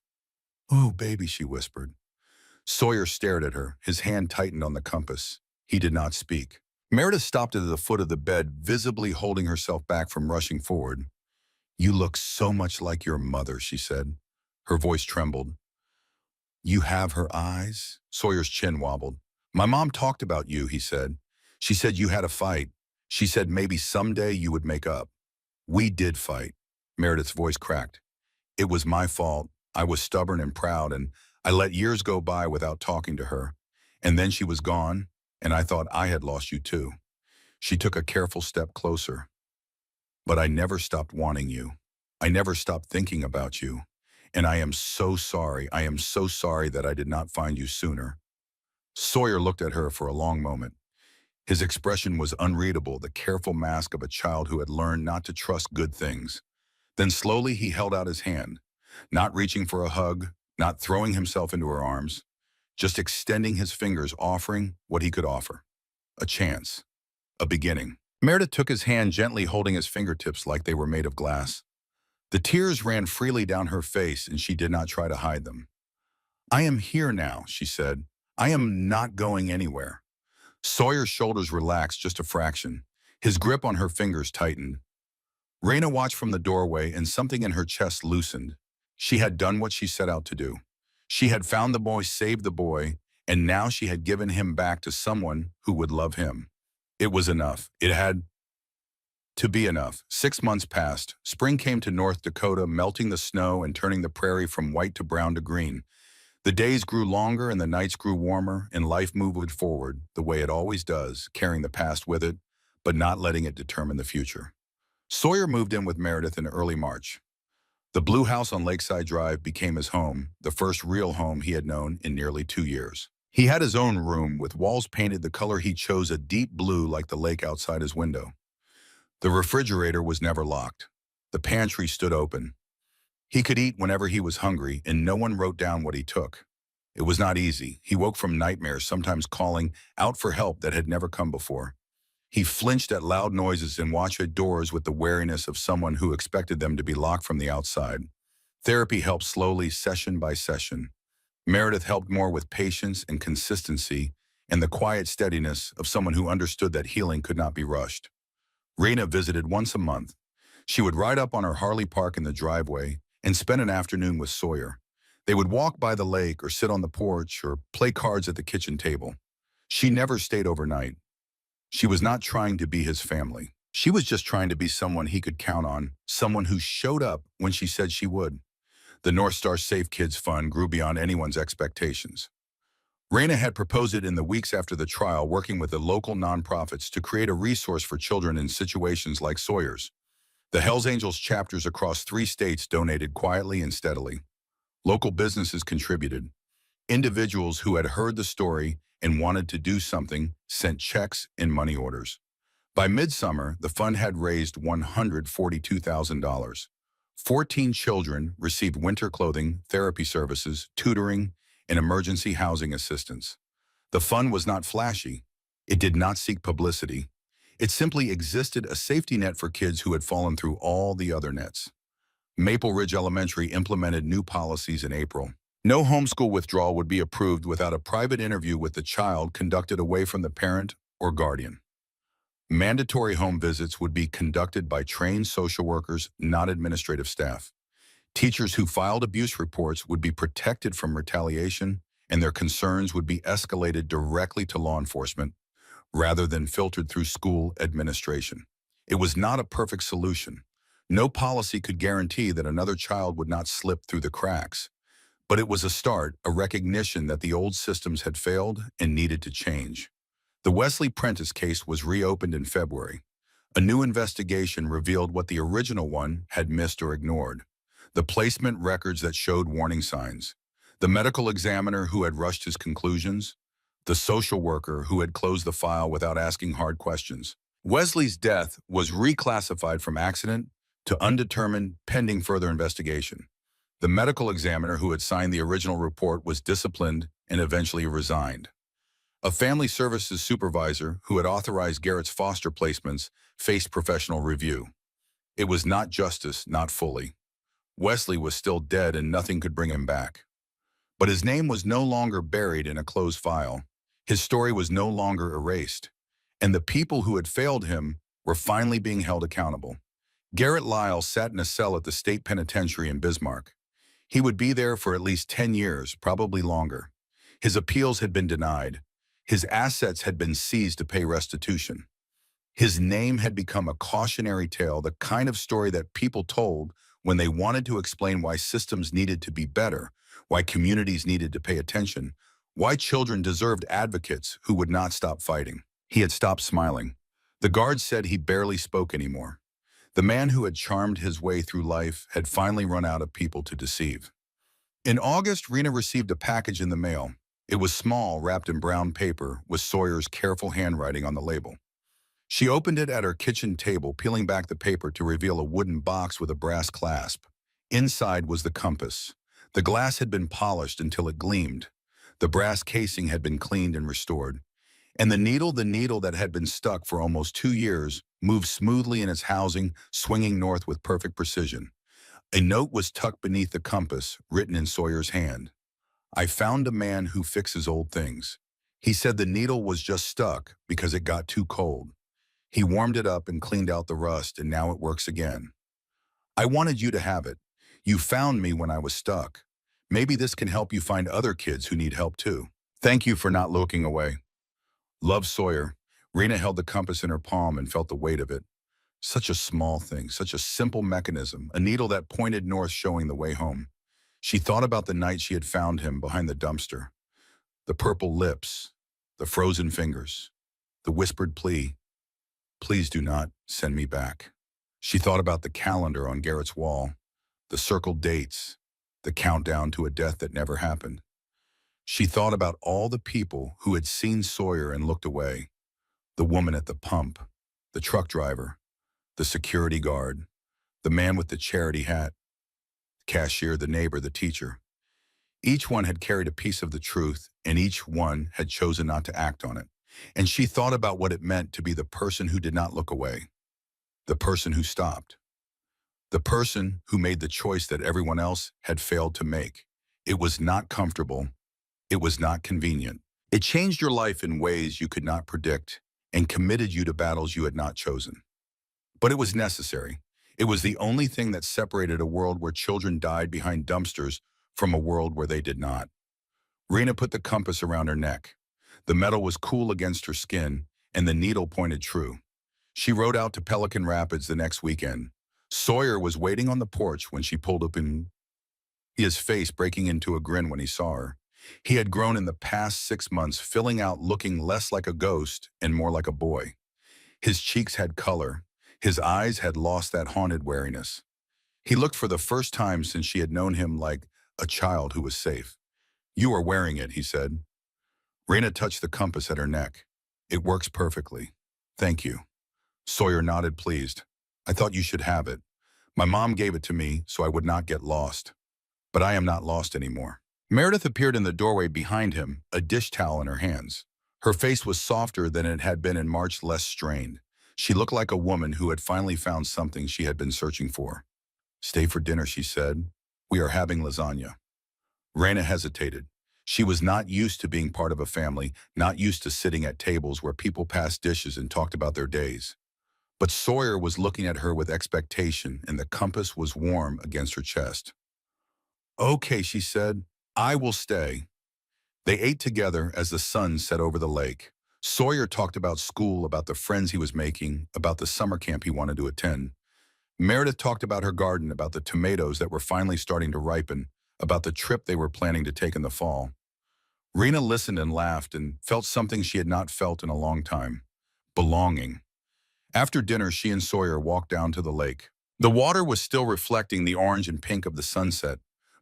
"Oh, baby," she whispered. Sawyer stared at her, his hand tightened on the compass. He did not speak. Meredith stopped at the foot of the bed, visibly holding herself back from rushing forward. "You look so much like your mother," she said. Her voice trembled. "You have her eyes?" Sawyer's chin wobbled. "My mom talked about you," he said. "She said you had a fight. She said maybe someday you would make up." "We did fight." Meredith's voice cracked. "It was my fault. I was stubborn and proud, and I let years go by without talking to her. And then she was gone, and I thought I had lost you too." She took a careful step closer. "But I never stopped wanting you. I never stopped thinking about you. And I am so sorry. I am so sorry that I did not find you sooner." Sawyer looked at her for a long moment. His expression was unreadable, the careful mask of a child who had learned not to trust good things. Then slowly he held out his hand, not reaching for a hug, not throwing himself into her arms, just extending his fingers, offering what he could offer. A chance. A beginning. Meredith took his hand, gently holding his fingertips like they were made of glass. The tears ran freely down her face, and she did not try to hide them. "I am here now," she said. "I am not going anywhere." Sawyer's shoulders relaxed just a fraction. His grip on her fingers tightened. Raina watched from the doorway, and something in her chest loosened. She had done what she set out to do. She had found the boy, saved the boy, and now she had given him back to someone who would love him. It was enough. It had to be enough. 6 months passed. Spring came to North Dakota, melting the snow and turning the prairie from white to brown to green. The days grew longer and the nights grew warmer, and life moved forward the way it always does, carrying the past with it, but not letting it determine the future. Sawyer moved in with Meredith in early March. The blue house on Lakeside Drive became his home, the first real home he had known in nearly 2 years. He had his own room with walls painted the color he chose, a deep blue like the lake outside his window. The refrigerator was never locked. The pantry stood open. He could eat whenever he was hungry, and no one wrote down what he took. It was not easy. He woke from nightmares, sometimes calling out for help that had never come before. He flinched at loud noises and watched at doors with the wariness of someone who expected them to be locked from the outside. Therapy helped slowly, session by session. Meredith helped more with patience and consistency and the quiet steadiness of someone who understood that healing could not be rushed. Raina visited once a month. She would ride up on her Harley, park in the driveway, and spend an afternoon with Sawyer. They would walk by the lake or sit on the porch or play cards at the kitchen table. She never stayed overnight. She was not trying to be his family. She was just trying to be someone he could count on, someone who showed up when she said she would. The North Star Safe Kids Fund grew beyond anyone's expectations. Raina had proposed it in the weeks after the trial, working with the local nonprofits to create a resource for children in situations like Sawyer's. The hellsangels chapters across 3 states donated quietly and steadily. Local businesses contributed. Individuals who had heard the story and wanted to do something sent checks and money orders. By midsummer, the fund had raised $142,000. 14 children received winter clothing, therapy services, tutoring, and emergency housing assistance. The fund was not flashy. It did not seek publicity. It simply existed, a safety net for kids who had fallen through all the other nets. Maple Ridge Elementary implemented new policies in April. No homeschool withdrawal would be approved without a private interview with the child conducted away from the parent or guardian. Mandatory home visits would be conducted by trained social workers, not administrative staff. Teachers who filed abuse reports would be protected from retaliation, and their concerns would be escalated directly to law enforcement rather than filtered through school administration. It was not a perfect solution. No policy could guarantee that another child would not slip through the cracks. But it was a start, a recognition that the old systems had failed and needed to change. The Wesley Prentice case was reopened in February. A new investigation revealed what the original one had missed or ignored. The placement records that showed warning signs. The medical examiner who had rushed his conclusions. The social worker who had closed the file without asking hard questions. Wesley's death was reclassified from accident to undetermined, pending further investigation. The medical examiner who had signed the original report was disciplined and eventually resigned. A family services supervisor who had authorized Garrett's foster placements faced professional review. It was not justice, not fully. Wesley was still dead and nothing could bring him back. But his name was no longer buried in a closed file. His story was no longer erased. And the people who had failed him were finally being held accountable. Garrett Lyle sat in a cell at the state penitentiary in Bismarck. He would be there for at least 10 years, probably longer. His appeals had been denied. His assets had been seized to pay restitution. His name had become a cautionary tale, the kind of story that people told when they wanted to explain why systems needed to be better, why communities needed to pay attention, why children deserved advocates who would not stop fighting. He had stopped smiling. The guards said he barely spoke anymore. The man who had charmed his way through life had finally run out of people to deceive. In August, Rena received a package in the mail. It was small, wrapped in brown paper, with Sawyer's careful handwriting on the label. She opened it at her kitchen table, peeling back the paper to reveal a wooden box with a brass clasp. Inside was the compass. The glass had been polished until it gleamed. The brass casing had been cleaned and restored. And the needle that had been stuck for almost 2 years, moved smoothly in its housing, swinging north with perfect precision. A note was tucked beneath the compass, written in Sawyer's hand. I found a man who fixes old things. He said the needle was just stuck because it got too cold. He warmed it up and cleaned out the rust, and now it works again. I wanted you to have it. You found me when I was stuck. Maybe this can help you find other kids who need help too. Thank you for not looking away. Love, Sawyer. Rena held the compass in her palm and felt the weight of it. Such a small thing, such a simple mechanism, a needle that pointed north showing the way home. She thought about the night she had found him behind the dumpster. The purple lips, the frozen fingers, the whispered plea, please do not send me back. She thought about the calendar on Garrett's wall, the circled dates, the countdown to a death that never happened. She thought about all the people who had seen Sawyer and looked away. The woman at the pump, the truck driver, the security guard, the man with the charity hat, the cashier, the neighbor, the teacher. Each one had carried a piece of the truth, and each one had chosen not to act on it. And she thought about what it meant to be the person who did not look away, the person who stopped, the person who made the choice that everyone else had failed to make. It was not comfortable. It was not convenient. It changed your life in ways you could not predict and committed you to battles you had not chosen. But it was necessary. It was the only thing that separated a world where children died behind dumpsters from a world where they did not. Rena put the compass around her neck. The metal was cool against her skin, and the needle pointed true. She rode out to Pelican Rapids the next weekend. Sawyer was waiting on the porch when she pulled up in, his face breaking into a grin when he saw her. He had grown in the past 6 months, filling out looking less like a ghost and more like a boy. His cheeks had color. His eyes had lost that haunted wariness. He looked for the first time since she had known him like a child who was safe. You are wearing it, he said. Rena touched the compass at her neck. It works perfectly. Thank you. Sawyer nodded, pleased. I thought you should have it. My mom gave it to me so I would not get lost. But I am not lost anymore. Meredith appeared in the doorway behind him, a dish towel in her hands. Her face was softer than it had been in March, less strained. She looked like a woman who had finally found something she had been searching for. Stay for dinner, she said. We are having lasagna. Rena hesitated. She was not used to being part of a family, not used to sitting at tables where people passed dishes and talked about their days. But Sawyer was looking at her with expectation, and the compass was warm against her chest. Okay, she said. I will stay. They ate together as the sun set over the lake. Sawyer talked about school, about the friends he was making, about the summer camp he wanted to attend. Meredith talked about her garden, about the tomatoes that were finally starting to ripen, about the trip they were planning to take in the fall. Rena listened and laughed and felt something she had not felt in a long time. Belonging. After dinner, she and Sawyer walked down to the lake. The water was still reflecting the orange and pink of the sunset.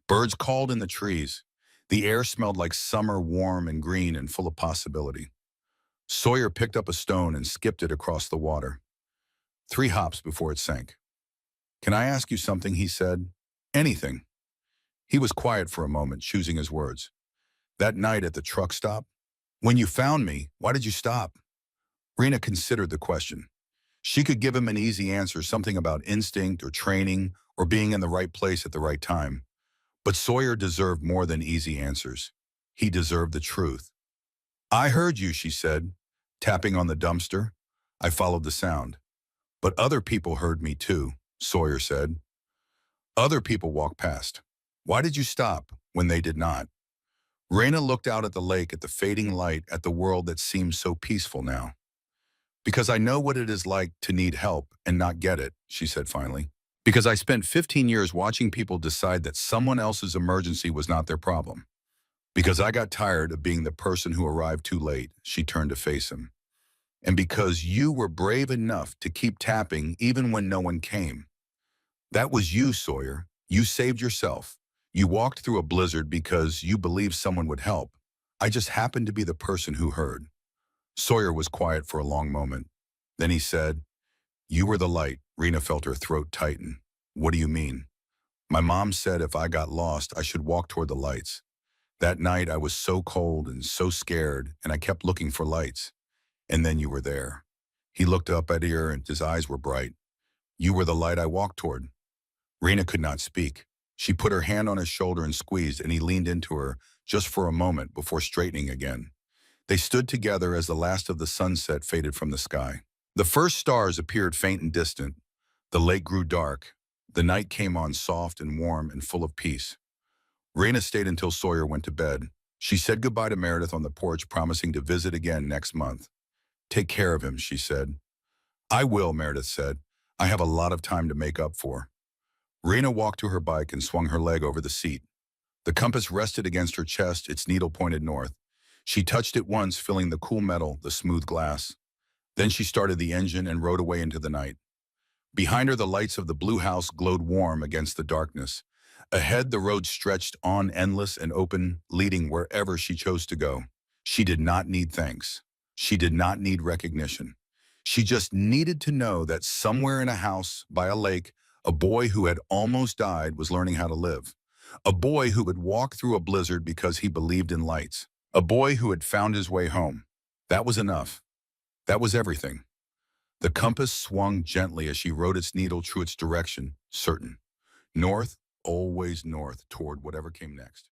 Birds called in the trees. The air smelled like summer, warm and green and full of possibility. Sawyer picked up a stone and skipped it across the water. 3 hops before it sank. Can I ask you something, he said. Anything. He was quiet for a moment, choosing his words. That night at the truck stop? When you found me, why did you stop? Rena considered the question. She could give him an easy answer, something about instinct or training or being in the right place at the right time. But Sawyer deserved more than easy answers. He deserved the truth. "I heard you," she said, tapping on the dumpster. I followed the sound. "But other people heard me too," Sawyer said. "Other people walked past. Why did you stop when they did not?" Raina looked out at the lake, at the fading light, at the world that seemed so peaceful now. "Because I know what it is like to need help and not get it," she said finally. "Because I spent 15 years watching people decide that someone else's emergency was not their problem. Because I got tired of being the person who arrived too late," she turned to face him. "And because you were brave enough to keep tapping even when no one came. That was you, Sawyer. You saved yourself. You walked through a blizzard because you believed someone would help. I just happened to be the person who heard." Sawyer was quiet for a long moment. Then he said, "You were the light." Rena felt her throat tighten. "What do you mean?" "My mom said if I got lost, I should walk toward the lights. That night I was so cold and so scared, and I kept looking for lights. And then you were there." He looked up at her and his eyes were bright. "You were the light I walked toward." Rena could not speak. She put her hand on his shoulder and squeezed, and he leaned into her just for a moment before straightening again. They stood together as the last of the sunset faded from the sky. The first stars appeared faint and distant. The lake grew dark. The night came on soft and warm and full of peace. Raina stayed until Sawyer went to bed. She said goodbye to Meredith on the porch, promising to visit again next month. "Take care of him," she said. "I will," Meredith said. "I have a lot of time to make up for." Raina walked to her bike and swung her leg over the seat. The compass rested against her chest, its needle pointed north. She touched it once, feeling the cool metal, the smooth glass. Then she started the engine and rode away into the night. Behind her, the lights of the blue house glowed warm against the darkness. Ahead, the road stretched on, endless and open, leading wherever she chose to go. She did not need thanks. She did not need recognition. She just needed to know that somewhere in a house by a lake, a boy who had almost died was learning how to live. A boy who would walk through a blizzard because he believed in lights. A boy who had found his way home. That was enough. That was everything. The compass swung gently as she rode its needle true its direction, certain. North, always north, toward whatever came next.